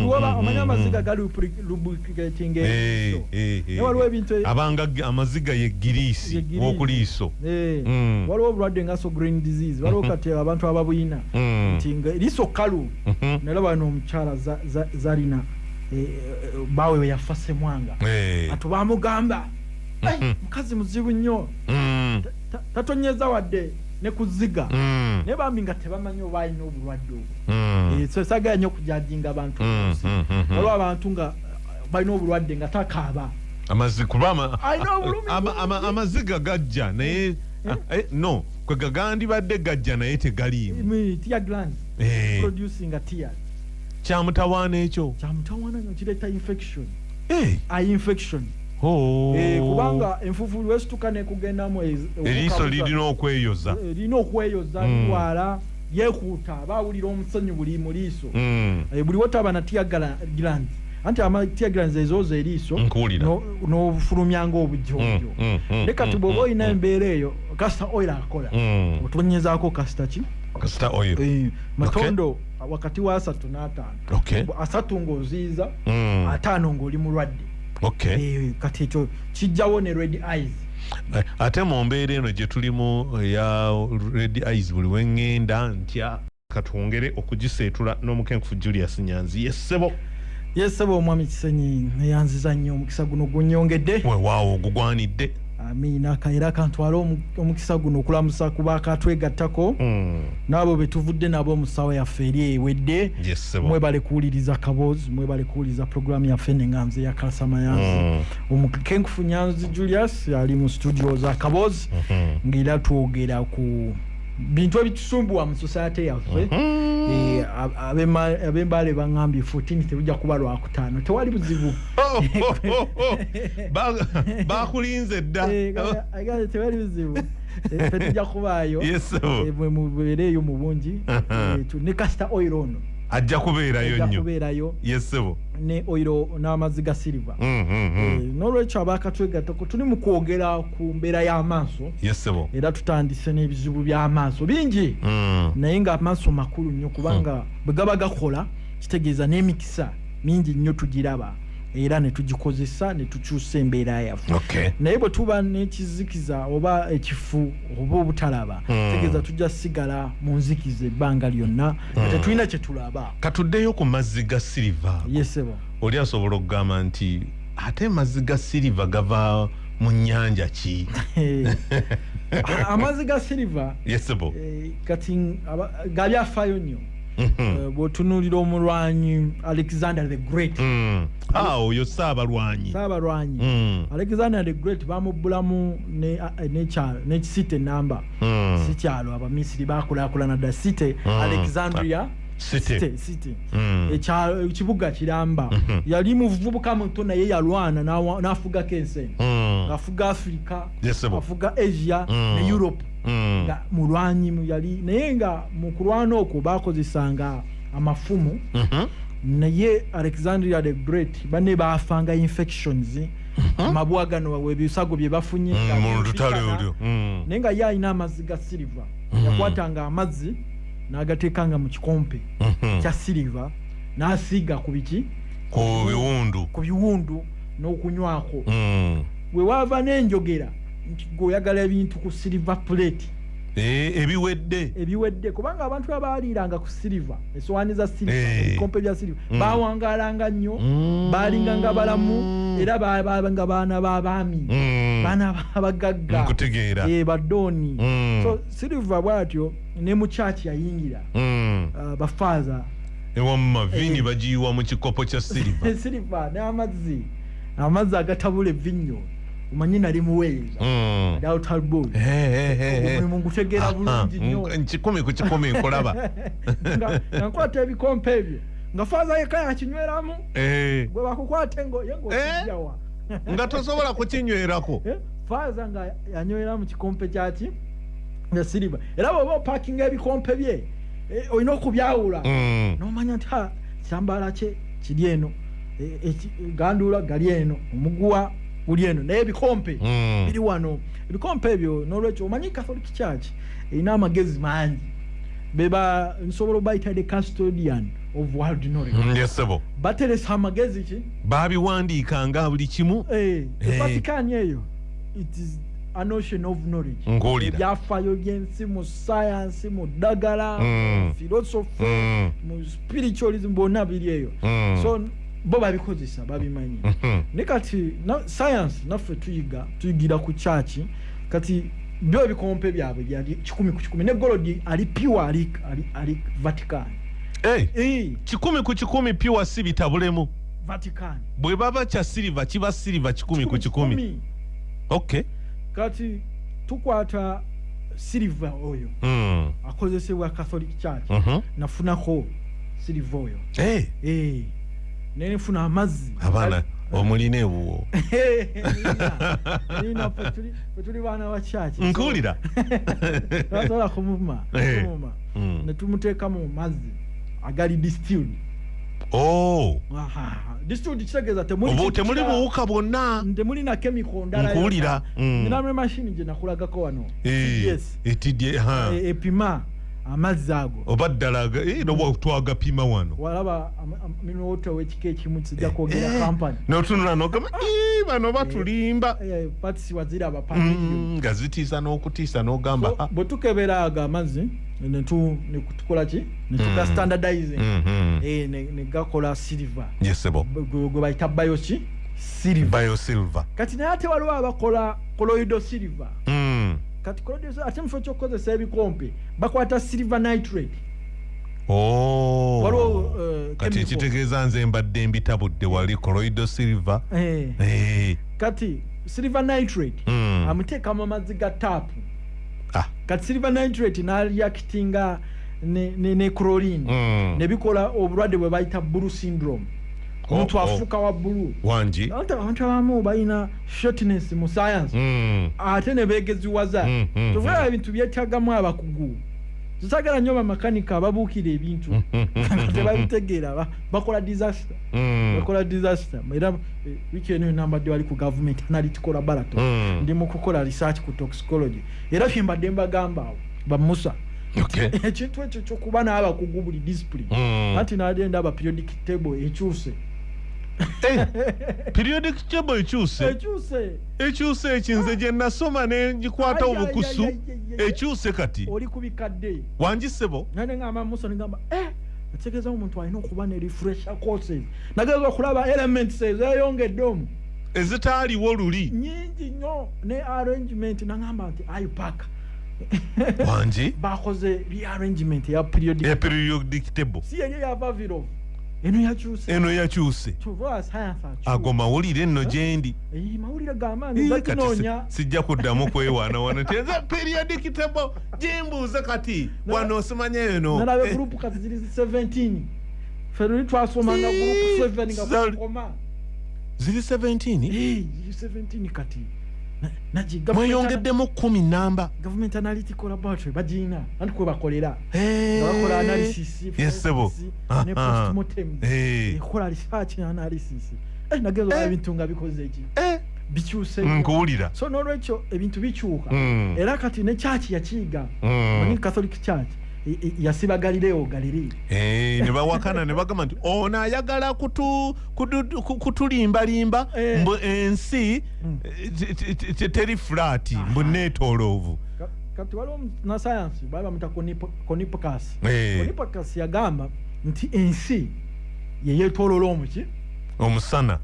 kuba amanya amaziga gali lubricating waliwo ebintu abanga amaziga ye giriisi w'okuliiso waliwo obulwadde nga green disease waliwo kati abantu ababuyina nti liiso kkalu nalaba bano omukyala zalina bawe we yafa semwanga ati bamugamba mukazi muzibu nnyo tatonyeza wadde ne kuziga naye bambi nga tebamanyi oba alina obulwadde obwo so sagala nnyo okujajinga abantu waliwo abantu nga balina obulwadde nga takaaba amaziga gajja naye no kwe gagandibadde gajja naye tegaliimu tear glands producing a tear kyamutawaana ekyo kyamutawaana nga kireeta infection eye infection kubanga enfuufulu wesituka nekugendamu eriiso lirina okweyoza liwala yekuuta bawulira omusenyu buli mu liiso buli wotaba na tear glands anti tear glands ezooza eriiso n'ofulumyanga obujjoojo ne kati bw'oba olina embeera eyo castor oil akola otonyezaako castor matondo wakati wa 3 n' 5 asatu ng'oziiza 5 ng'oli mulwadde kati ekyo kijjawo ne red eyes ate mu mbeera eno gye tulimu ya red eyes buli wengenda ntya katwongere okugiseetula n'omukenkufu Julius Nyanzi yessebo omwami Kisenyi neyanziza nnyo omukisa guno gunyongedde weewaawo ogugwanidde amiina kaera kantwala omukisa guno okulamusa kuba akatwegattako n'abo betuvudde nabo musawo yaffe eri ewedde mwebale kuwuliriza Kabozi mwebale kuwuliriza programu yaffe n'enganze ya Kalasama Yanzi omukenkufu Nyanzi Julius ali mu studio za Kabozi ng'era twogera ku bintu ebitusumbuwa mu society yaffe ab'embale bangambye 14 tebujja kuba lwakutaano tewali buzibu bakulinze dda tewali buzibu tujja kubaayo bwe mubeereeyo mu bungi ne castor oil ono ajja kubeerayo yesebo ne oil n'amazzi ga silver n'olwekyo abakatwegattako tuli mu kwogera ku mbeera y'amaaso yesebo era tutandise n'ebizibu by'amaaso bingi naye nga amaaso makulu nnyo kubanga bwe gaba gakola kitegeeza n'emikisa mingi nnyo tugiraba era ne tugikozesa ne tukyusa embeera yaffe naye bwe tuba n'ekizikiza oba ekifu oba obutalaba tegeeza tujja sigala mu nzikiza ebbanga lyonna tetulina kye tulaba katuddeyo ku mazzi ga siliva yesebo oli asobola okugamba nti ate mazzi ga siliva gava mu nnyanja ki amazzi ga siliva yesebo kati gali afaayo nnyo bw'otunuulira omulwanyi Alexander the Great oyo saabalwanyi Alexander the Great bamubbulamu n'ekisite namba si kyalo abamisiri bakulaakulana dda site Alexandria city ekibuga kiramba yali muvubuka muto naye yalwana n'afugako ensi ng'afuga Africa afuga Asia ne Europe nga mulwanyi yali naye nga mu kulwana okwo bakozesanga amafumu naye Alexandria the Great bane baafanga infections amabwagano webisago bye bafunye mu lutalo olyo naye nga ye alina amazzi ga silver yakwatanga amazzi n'agateekanga mu kikompe kya silver n'asiiga ku biki ku biwundu n'okunywako we waava n'enjogera nti gweoyagala ebintu ku silver plate ebiwedde kubanga abantu abaaliranga ku silver esowaani za silver ebikompe bya silver bawangalanga nnyo baalinganga balamu era babanga baana b'abaami baana b'abagagga badooni so silver bwatyo ne mu church yayingira bafaaza ewamma vini bagiyiwa mu kikopo kya silver silver n'amazzi agatabula evinyo umanyi nali muweeza adautal boy omulimu ngutegeera bulungi nnyo 10 ku 10 nkulaba nga nkwata ebikompe ebyo nga faaza yekka yakinyweramu gwe bakukwate ng'okijawa nga tosobola kukinywerako faaza nga yanywera mu kikompe kyaki nga silver era bw'oba opakinga ebikompe bye olina okubyawula n'omanya nti kyambala kye kiri eno gandula gali eno omuguwa guli eno naye ebikompe biri wano ebikompe ebyo n'olwekyo omanyi Catholic Church erina amagezi mangi beba nsobola obayita the custodian of world knowledge yesebo bateresa amagezi ki babiwandiikanga buli kimu Vatican eyo it is an ocean of knowledge ebyafaayo by'ensi mu science mu ddagala mu philosophy mu spiritualism bonna biri eyo so bo babikozesa babimanyi ne kati science naffe tuyigira ku church kati byo bikompe byabwe byali 10 ku 10 ne gold ali pure ali Vatican 10 ku 10 pure si bitabulemu Vatican bwe baba kya silver kiba silver 10 ku 10 okay kati tukwata silver oyo akozesebwa Catholic Church nafunako silver oyo nenefuna amazzi abana omulina ebuwo nina petuli bana wa church nkulira basobola kumuma netumuteeka mu mazzi agali distilled distilled kitegeeza temuli buwuka bwonna temuli na chemical ndala nkulira nina machine gye nakulagako wano etidye epima amazzi ago oba ddala nobwa twagapima wano walaba minota wekika ekimu kijja kwogera kampani notunula nogamba bano batulimba patisi waziraba paniyo nga zitiisa n'okutiisa n'ogamba bwe tukebera aga amazzi netukola ki netuka standardizing negakola silver yesebo gwe bayita bioki silver kati naye ate waliwo abakola colloidal silver kati colloidal ate mufo ky'okukozesa ebikompe bakwata silver nitrate kati ekitegeeza nze mbadde mbitabudde wali colloidal silver kati silver nitrate amuteeka mu mazzi ga taapu kati silver nitrate n'reactinga ne chlorine ne bikola obulwadde bwe bayita blue syndrome omuntu afuuka wa blue wangi abantu abamu balina shortness mu science ate ne beegeziwaza tuvuga ebintu byetagamu abakugu tutagala nnyo bamakanika ababuukira ebintu tebabitegeera bakola disaster era wiki eno nambadde wali ku government analytical laboratory ndi mu kukola research ku toxicology era kyembadde mbagamba bamusa ekintu ekyo kyokuba n'abakugu buli discipline anti n'agenda aba periodic table ekyuse periodic table ekyuse ekinze gye nasoma ne ngikwata obukusu ekyuse kati oli kubikadde wangisebo nane ngamba musa ngamba ategeeza omuntu alina okuba ne refresher courses nageza okulaba elements ezeyongedde omu ezitaaliwo luli nyingi nnyo ne arrangement nangamba nti ipack wangi bakoze rearrangement ya periodic table si yenye ya Vavilov eno yakyuse ago mawulire nno gyendi mawulire gamaanyi bakinoonya sijja kuddamu kwewaana wano teza periodic table gimbuuze kati wano osimanya eno nalabe group kati ziri 17 feruli twasomanga group 7 nga kukoma ziri 17 17 kati mweyongeddemu 10 namba government analytical laboratory bagina anti kwe bakolera bakola analysis yesebo ne postmortem ekola research analysis nagezo ebintu nga bikoze eki bikyuse nkuwulira so n'olwekyo ebintu bikyuka era kati ne church yakiiga ni Catholic Church yasiba Galileo Galilei ne bawakana ne bagamba nti ono ayagala kutulimbalimba mbu ensi teri flat mbu neetooloovu kati waliwo na science bamuta Copernicus yagamba nti ensi yeyeetooloola omuki omusana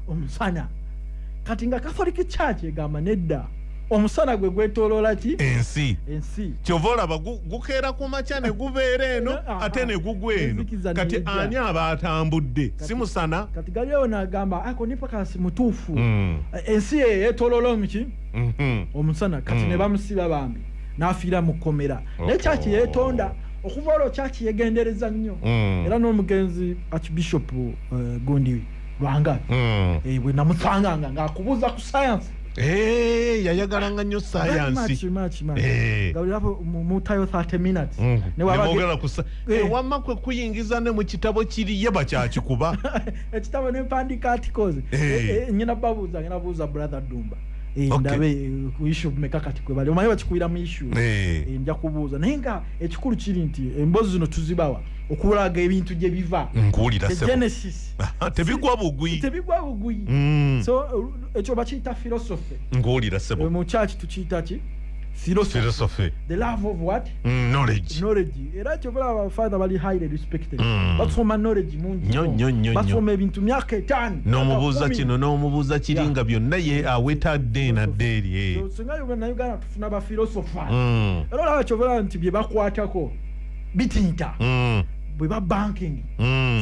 kati nga Catholic Church egamba nedda omusana gwe gwetoloola ki ensi ensi kyova olaba gukeera ku makya ne gubeera eno ate ne gugwa eno kati ani aba atambudde si musana kati galiyo n'agamba ako nipakasi mutuufu ensi yeetoloola omuki omusana kati ne bamusiba bambi n'afiira mu kkomera naye kyaki yeetonda okuva olwo kyaki yegendereza nnyo era n'omugenzi archbishop gundi lwanga bwe namusanganga ng'akubuuza ku sayansi yayagalanga nnyo sayansi gawulirapo mutayo 30 minutes nemwogera wamma kwe kuyingiza ne mu kitabo kiri ye bakyakikuba ekitabo nempandiika articles nyina babuuza ngena buuza brother Dumba ndabe ku issue meka kati kwe bali omanyi bakikuira mu issue nja kubuuza naye nga ekikulu kiri nti embozi zino tuzibawa okulaga ebintu gye biva nkuwulira sebo Genesis tebigwa bugwi so ekyo bakiyita philosophy nkuwulira sebo mu church tukiyita ki philosophy the love of what knowledge era ekyo bala father bali highly respected basoma knowledge mungi nnyo basoma ebintu myaka 5 n'omubuuza kino n'omubuuza kiringa byonna ye awetadde nadde eri singa Uganda tufuna ba philosophers era olaba ekyo bala nti bye bakwatako bitinta bweba banking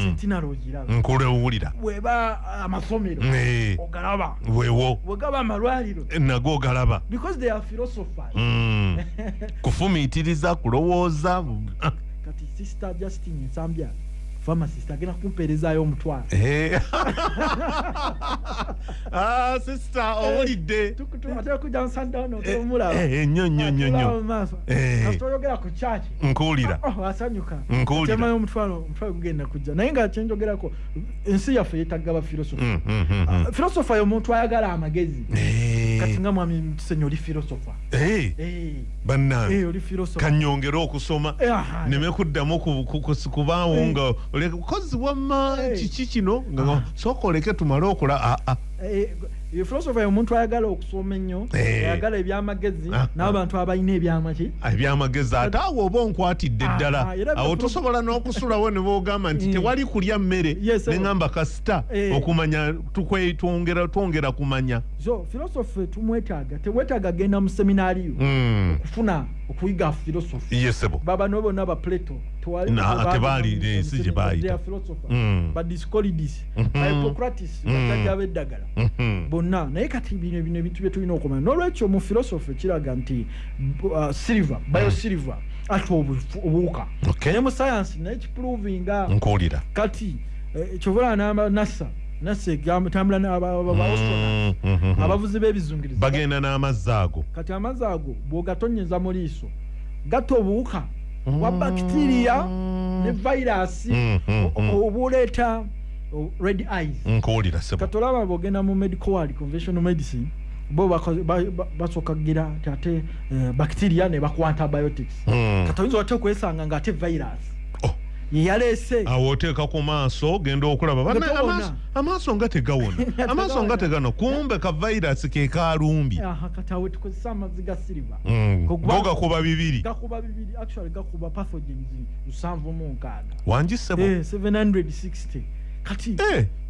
sentinel ogiraba nkulewulira bweba amasomero ogalaba wewo bwegaba amalwaliro nago ogalaba because they are philosophers kufumiitiriza kulowooza kati sister Justin Nsambya pharmacist agenda kumpeerezaayo omutwalo sister owulidde atera kujja nsandawon otomulaba nnyo atoyogera ku kyaki nkuwulira asanyuka nkuwulira temayo omutwalo gugenda kujja naye nga kyenjogerako ensi yaffe yeetagaba philosopher philosopher y'omuntu ayagala amagezi kati nga mwami Mtisenyi oli philosopher bannange oli philosopher kanyongera okusoma neme kuddamu kubaawo nga kozi wamma kiki kino nga sooka oleke tumale okola philosopher y'omuntu ayagala okusoma ennyo ayagala ebyamagezi n'abantu abalina ebyamagezi ate awo oba onkwatidde ddala awo tusobola n'okusulawo ne boogamba nti tewali kulya mmere ne ngamba kasita okumanya twongera kumanya so philosophy tumwetaaga tewetaaga genda mu seminaariyo okufuna okuyiga philosophy yesebo baba no bonna ba Plato tebaali si gye baayita badiscolides Hippocrates batajja beddagala bonna naye kati bino ebintu bye tulina okumanya n'olwekyo mu philosophy kiraga nti silver biosilver ati obuwuka naye mu science naye kiprovinga nkuwulira kati ekyovola nasa tambula abavuzi b'ebizungirizi bagenda n'amazzi ago kati amazzi ago bw'ogatonyeza mu liiso gatta obuwuka wa bacteria ne virus obuleeta red eyes nkuwulira sebo katolaba bw'ogenda mu medical world conventional medicine bo basooka kugira ate bacteria ne bakuwa antibiotics katoyinza ote okwesanga ng'ate virus yeyaleese awo oteeka ku maaso genda okulaba amaaso nga tegawona amaaso nga tegano kumbe ka virus ke kaalumbi kati awo tukozesa amazzi ga silver go gakuba bibiri actually gakuba pathogens 76 wangisebo 760 kati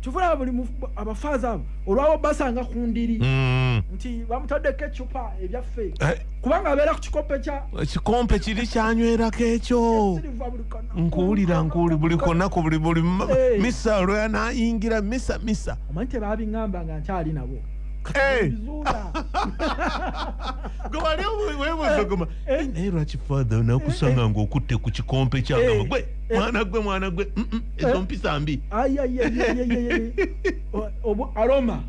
tuvula buli abafaaza abo olwabo basanga ku ndiri nti bamutaddeko ecupa ebyaffe kubanga abeera ku kikompe kiri kyanywerako ekyo nkuwulira buli konaku buli misa lweyanayingira misa omanyi tebabiŋŋamba nga nkyali nabo gwewali webuzogoma naye lwaki father nakusanga ng'okutte ku kikompe kyagamba gwe mwana gwe ezo mpisa mbi aroma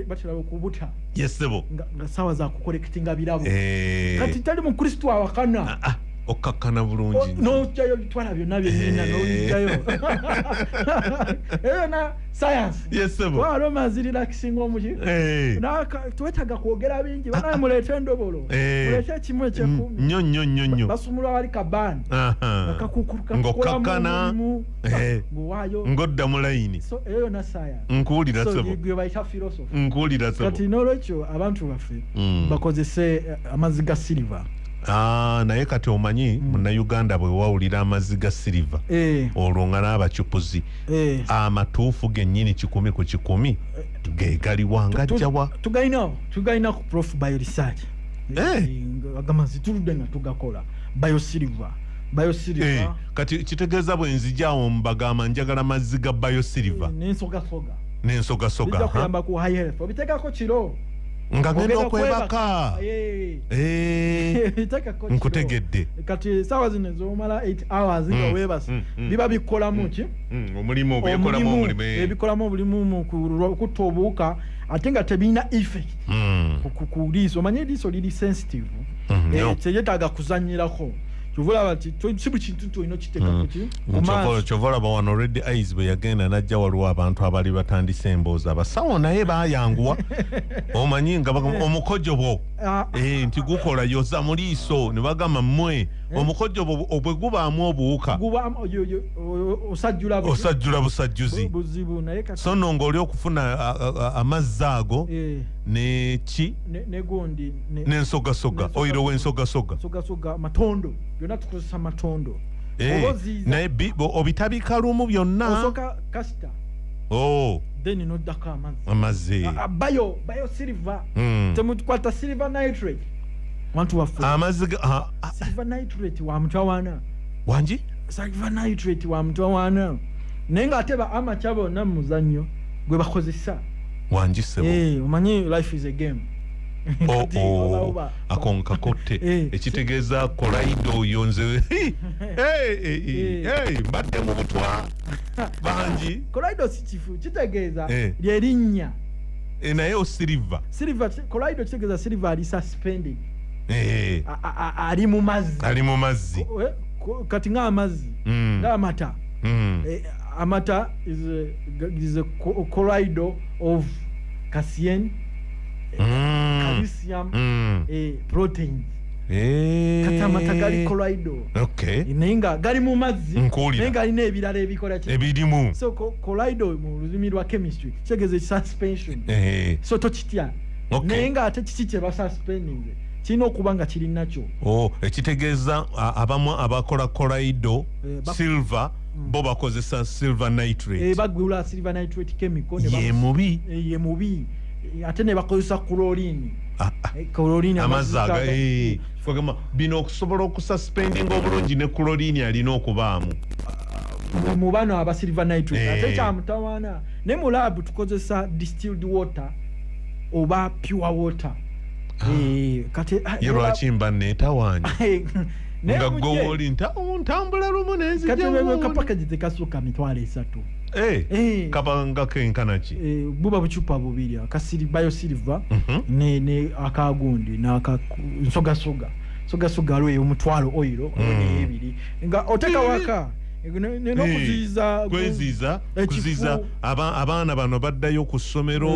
batera okubuta yesebo nga sawa za kukolekitinga birabo kati tali mukristo awakana okakkana bulungi n'ojjayo bitwala byonna byennyina n'oyiggayo eyo na science yesebo aroma ziri lakisinga omuki twetaaga kwogera bingi banaye muleete endobolo muleete ekimu ekyekumi nnyo basumulwa wali kabaani ngakakukuruka ng'okakkana ng'owaayo ng'odda mu layini so eyo na science nkuwulira sebo gwe bayita philosophy nkuwulira sebo kati n'olwekyo abantu baffe bakozese amazzi ga silver naye kati omanyi munnayuganda bwe wawulira amazzi ga silver olwo nga n'abacupuzi amatuufu gennyini 10 ku 10 ge galiwa ngajjawa tugalina ku prof bio research agamazi tuludde nga tugakola bio silver kati kitegeeza bwe nzijaawo mbagamba njagala mazzi ga bio silver n'ensogasoga kuyamba ku high health obiteekako kiro nga genda okwebaka nkutegedde kati sawa zino zomala 8 hours nga webasa biba bikolamu ki omulimu ebikolamu obulimu mu kutta obuwuka ate nga tebirina effect ku liiso omanye liiso liri sensitive kyeyetaaga kuzanyirako kyovula bati si buli kintu tulina okiteeka kyovola bawano red eyes bwe yagenda najja waliwo abantu abali batandise emboozi abasawo naye bayanguwa omanyi nga omukojo bwo nti gukola yoza mu liiso ne bagamba mmwe omukojo bwo bwe gubaamu obuwuka osajjula busajjuzi so no ng'oli okufuna amazzi ago neki negundi n'ensogasoga oyiro w'ensogasoga matondo byonna tukozesa matondo naye obitabika lumu byonna osoka kasita then noddako amazzi bayo silver temukwata silver nitrate wantu waffe amazzi silver nitrate wa mutawana wangi silver nitrate wa mutawana naye ng'ate ba amateur bonna mu muzannyo gwe bakozesa wangi sebo omanyi life is a game akonkakotte ekitegeeza kolaido oyo nze mbadde mu butwa bangi kolaido si kifu kitegeeza lyerinnya naye osiliva kolaido kitegeeza silver ali suspended ali mu mazzi kati ng'amazzi ng'amata amata is a colloid of calcium calcium proteins kati amata gali colloid naye nga gali mu mazzi naye nga alina ebirala ebikola ebirimu so colloid mu lulimi lwa chemistry kitegeeza suspension so tokitya naye nga ate kiki kye basuspending kirina okuba nga kiri nakyo ekitegeeza abamu abakola colloid silver bo bakozesa silver nitrate bagula silver nitrate chemical ye mubi ate ne bakozesa chlorine amazzi aga kagamba bino okusobola okususpendinga obulungi ne chlorine alina okubaamu mu bano aba silver nitrate ate kyamutawaana ne mu laabu tukozesa distilled water oba pure water kati ye lwaki mba neetawaanya nga gwe oli ntambula lumu nenzikapakagi tekasukka mitwalo 3 kabanga kenkana ki buba bucupa bubiri akasiri bio silver ne akagundi nsogasoga lwe omutwalo oiro n'ebiri nga oteka waka kuziiza abaana bano baddayo ku ssomero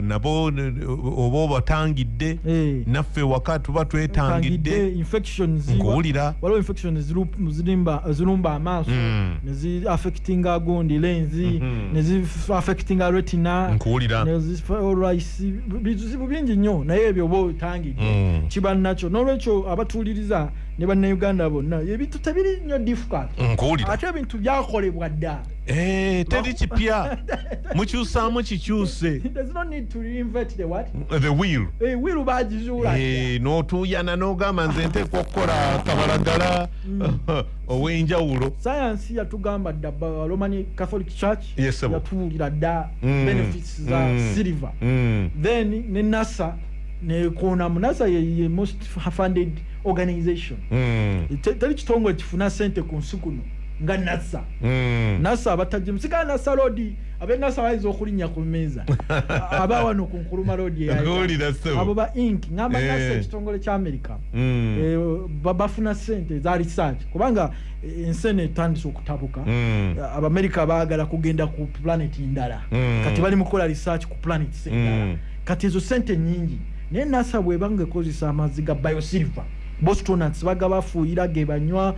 nabo oba obatangidde naffe waka tuba twetangidde nkuwulira waliwo infections zirumba amaaso nezi affectinga gundi lenzi nezi affectinga retina nkuwulira bizibu bingi nnyo naye ebyo oba otangidde kiba nakyo n'olwekyo abatuuliriza ne bannayuganda bonna ebintu tebiri nnyo difficult ate ebintu byakolebwa dda teri kipya mukyusaamu kikyuse the wheel bagizuula n'otuuyana n'ogamba nze nteekwa okukola kabalagala ow'enjawulo sayansi yatugamba dda Roman Catholic Church yatuwulira dda benefits za silver then ne NASA nekonamu NASA ye most funded organization teri kitongole kifuna sente ku nsi kuno nga NASA abatajje musika NASA road abe NASA waizo okulinya ku meza aba wano ku nkuluma road abo ba Inc ngamba NASA kitongole kya America babafuna sente za research kubanga ensene tandise okutabuka aba America baagala kugenda ku planet indala kati bali mukola research ku planet indala kati ezo sente nyingi ne NASA bwe bange kozisa amazzi ga bio silver bostonats baga bafuuyira ge banywa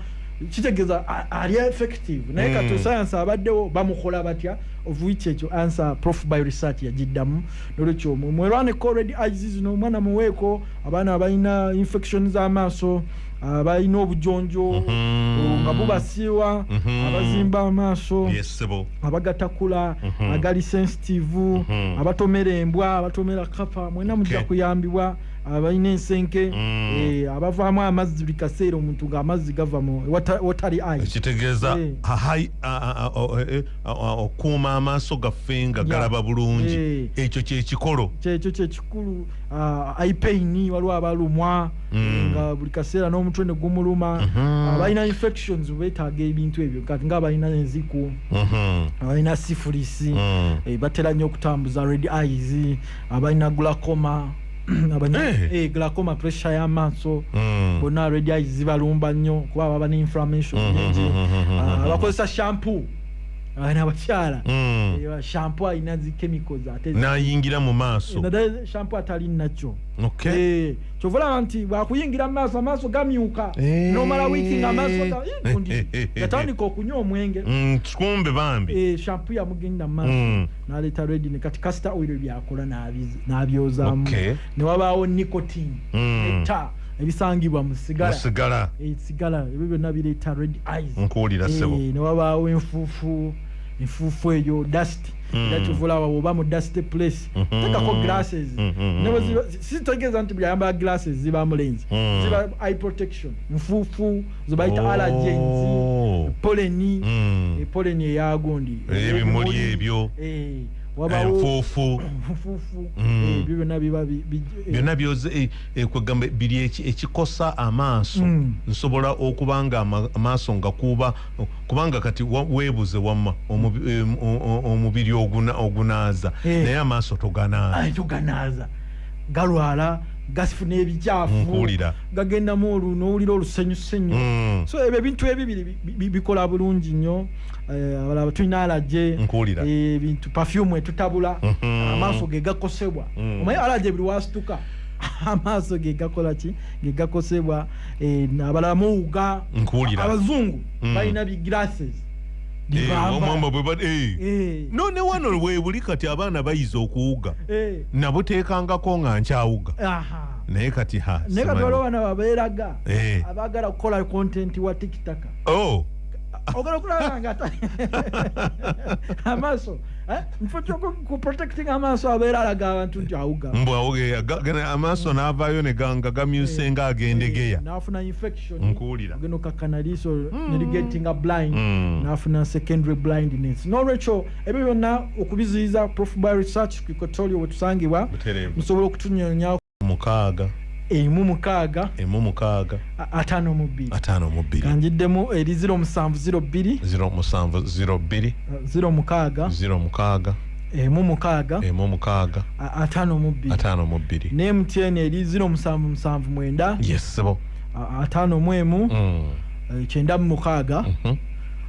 kitegeza ali effective naye kati science abaddewo bamukola batya of which ekyo answer prof by research yagiddamu nolwekyo mwerwaneko red eyes zino omwana muweeko abaana abalina infection z'amaaso abalina obujonjo nga bubasiiwa abazimba amaaso abagatakula agali sensitive abatomera embwa abatomera kapa mwena mujja kuyambibwa abalina ensenke abavaamu amazzi buli kaseera omuntu ng'amazzi gava mu watery eyes kitegeeza okuuma amaaso gaffe nga galaba bulungi ekyo kyekikolo kyekikulu eye pain waliwo abalumwa nga buli kaseera n'omutwe ne gumuluma abalina infections beetaaga ebintu ebyo kati ng'abalina enziku abalina syphilis batera nnyo okutambuza red eyes abalina glaucoma glaucoma pressure y'amaaso bonna red eyes zibalumba nnyo kuba baba ne inflammation nyingi abakozesa shampoo abakyala shampoo alina zi chemicals ate nayingira mu maaso shampoo atali nakyo kyova olaba nti bwakuyingira mu maaso amaaso gamyuka nomala wiiki nga amaaso yatandika okunywa omwenge kumbe bambi shampoo yamugenda mu maaso n'aleeta redine kati castor oil byakola n'abyozaamu ne wabaawo nicotine etta ebisangibwa mu sigala ebyo byonna bireeta red eyes nkuwulira ssebo ne wabaawo enfuufu eyo dust era kyovulawa oba mu dust place tekako glasses sitegeeza nti buli ayambala glasses zibamu lens ziba eye protection nfuufu zebayita allergens poleni eyagundi ebimuli ebyo enfuufu ebyo byonna biba byonna byoze kwegamba biri ekikosa amaaso nsobola okubanga amaaso nga kubanga kati weebuze wamma omubiri ogunaaza naye amaaso toganaaza galwala gasifuna ebikyafu gagendamu n'owulira olusenyusenyu so ebyo ebintu ebibiri bikola bulungi nnyo abalaba tulina alaje ebintu perfume etutabula amaaso ge gakosebwa omanyi alaje buli wasituka amaaso ge gakola ki ge gakosebwa abalaba muwuga abazungu balina biglasses none wano weebuli kati abaana bayiza okuwuga nabuteekangako nga nkyawuga naye kati naye kati waliwo bana babeeraga abaagala kukola content wa tikitaka ogala okulaba nga amaaso mufo kyokuprotecting amaaso abeera alaga abantu nti awuga amaaso n'avaayo nga gamyuse nga agendegeya n'afuna infection nkuwulira ogenda okakanaliiso nerigetinga blind n'afuna secondary blindness n'olwekyo ebyo byonna okubiziyiza prof by research kwikotolio wetusangibwa musobola okutunyonyaku 6 emu mukaaga 5 kanjiddemu eri 0702 06 emu mukaaga 5 ne MTN eri 0779 yesebo 51 9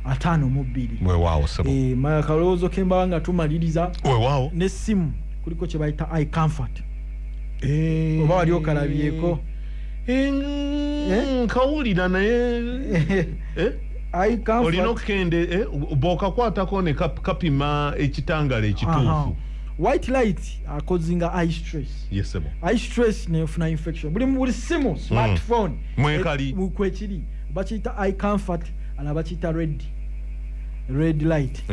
5 weewaawo sebo maya kalowoozo kembawa nga tumaliriza weewaawo n'essimu kuliko kye bayita eye comfort oba wali okalabyeko nkawulira naye olina okukende bw'okakwatako ne kapima ekitangala ekituufu white light akozinga eye stress eye stress nefuna infection buli simu smartphone mwekali kwekiri bakiyita eye comfort ala bakiyita red light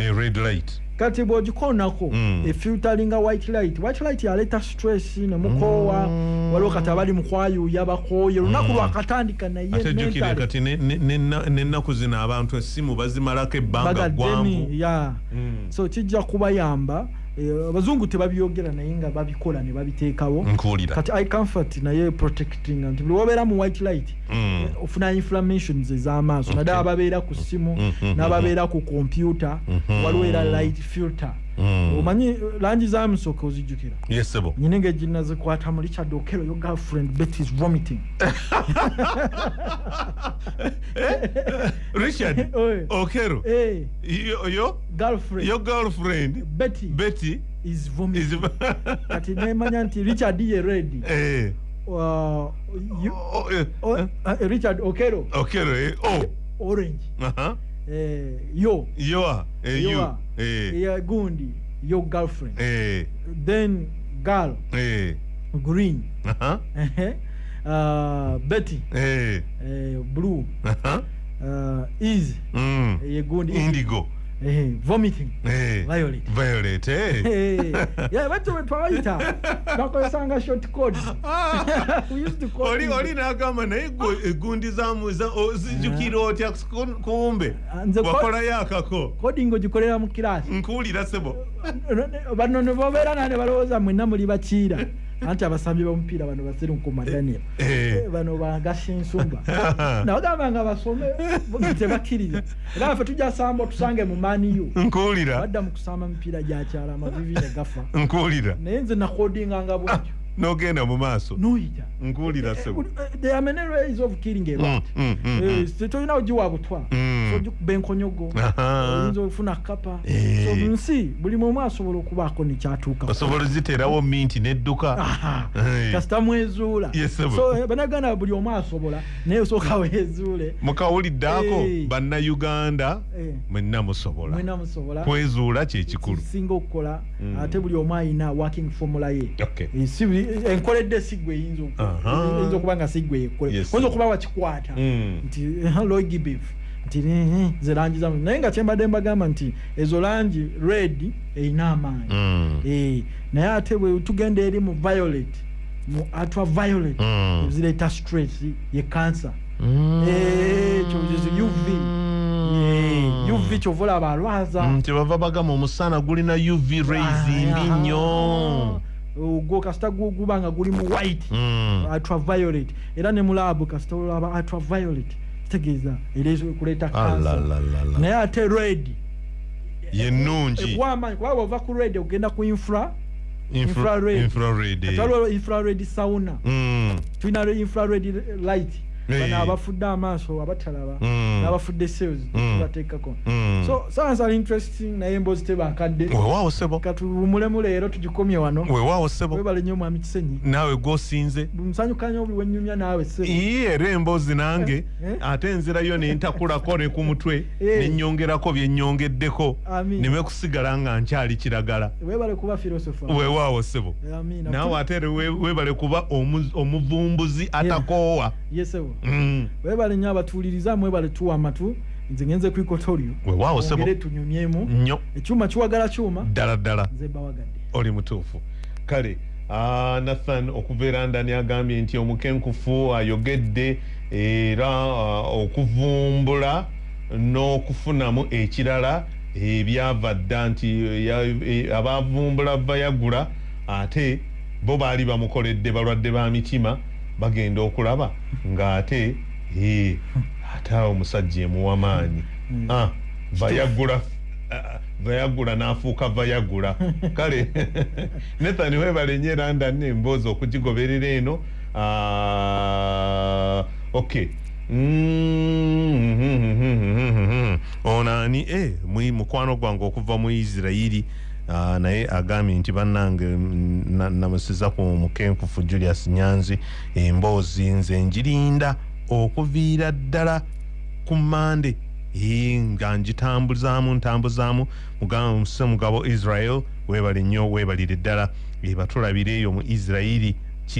kati bw'ogikonako efilteringa white light yaleeta stress nemukoowa waliwo kati abali mukwayuuya bakooye olunaku lwakatandika naye ate jjukire kati n'ennaku zino abantu essimu bazimalako ebbanga ggwanvu so kijja kubayamba abazungu tebabyogera naye nga babikola ne babiteekawo kati eye comfort naye protecting nti buli wabeera mu white light ofuna inflammations ez'amaaso naddala ababeera ku ssimu n'ababeera ku kompyuta waliwo era light filter omanyi langi z'amusooka ozijjukira nyine ng'egina zikwata mu Richard Okero your girlfriend Betty is vomiting Richard Okero your girlfriend Betty is vomiting kati nemanya nti Richard ye ready Richard Okero orange Aha. yo Yoa. You. yeah gundi your girlfriend then girl green Aha. Betty blue easy gundi Indigo. Vomiting Violet. Yeah, what do we twaita bakozesanga short code we used to call oli nagamba naye gundi zijukira otya kumbe wakola yakako coding ogikolera mu kirasi nkuwulira sebo bano ne bobeera nane balowooza mwenna muli bakiira anti abasambi b'omupiira bano baserunkuma Daniel bano bagasa ensumba nabagamba nga basome tebakkiriza era ffe tujja samba tusange mu maniyo nkuwulira badda mu kusamba mipiira gyakyala amavivi ne gafa nkuwulira naye nze nakodinganga bwatyo n'ogenda mu maaso noyita nkuwulira sebo there are many ways of killing a rat tolina ogiwa butwa so ogikuba enkonyogo oyinza okufuna kapa so nsi buli mumu asobola okubaako nekyatuuka osobola ziteerawo minti n'edduka kasita mwezuula so banaganda buli omu asobola naye osooka weezuule mukawuliddeako bannayuganda mwenna musobola kwezuula kyekikulu singa okukola ate buli omu ayina working formula ye enkoledde sigwe eyinza okuba nga sigwe yekkole oyinza okuba wakikwata nti logi beef nti ze langi zamu naye nga kyembadde mbagamba nti ezo langi red eyina amaanyi naye ate bwe tugenda eri mu violet mu ultraviolet zireeta stress ye cancer ekyo UV kyovola abalwaza kyebava bagamba omusana gulina UV rays mbi nnyo gwo kasita guba nga guli mu white ultraviolet era ne mu lab kasita olaba ultraviolet kitegeeza era kuleeta cancer naye ate red yennungi wamanyi kuba ova ku red ogenda ku infrared sauna tulina infrared light bano abafudde amaaso abatalaba n'abafudde cells tubateekako so sounds are interesting naye emboozi tebankadde weewaawo sebo katuwumulemu leero tugikomye wano weewaawo sebo webale nnyo mwami Kisenyi naawe gwosinze musanyukanya obuli wennyumya naawe sebo era emboozi nange ate enzirayo nentakulako ne ku mutwe nennyongerako byennyongeddeko nime kusigala nga nkyali kiragala weebale kuba filosofa weewaawo sebo naawe ate weebale kuba omuvumbuzi atakoowa yesebo weebale nnyo abatuuliriza mwebale tuwa amatu nze ngenze ku ikotorio weewaawo sebo ongere tunyumyemu nnyo ekyuma kiwagala kyuma ddala nze bawagadde oli mutuufu kale Nathan okubeera ndani agambye nti omukenkufu ayogedde era okuvumbula n'okufunamu ekirala ebyava dda nti abavumbula Viagra ate bo baali bamukoledde balwadde ba mitima bagenda okulaba ng'ate ate omusajja emuwa maanyi Viagra n'afuuka Viagra kale Nathan weebale nnyo era ndani emboozi okugigoberera eno okay onani mukwano gwange okuva mu Isirairi naye agambye nti bannange namusiza ku mukenkufu Julius Nyanzi emboozi nze ngirinda okuviira ddala ku Mande nga ntambuzaamu mugabo Israel weebale nnyo weebalire ddala batulabire eyo mu Isirairi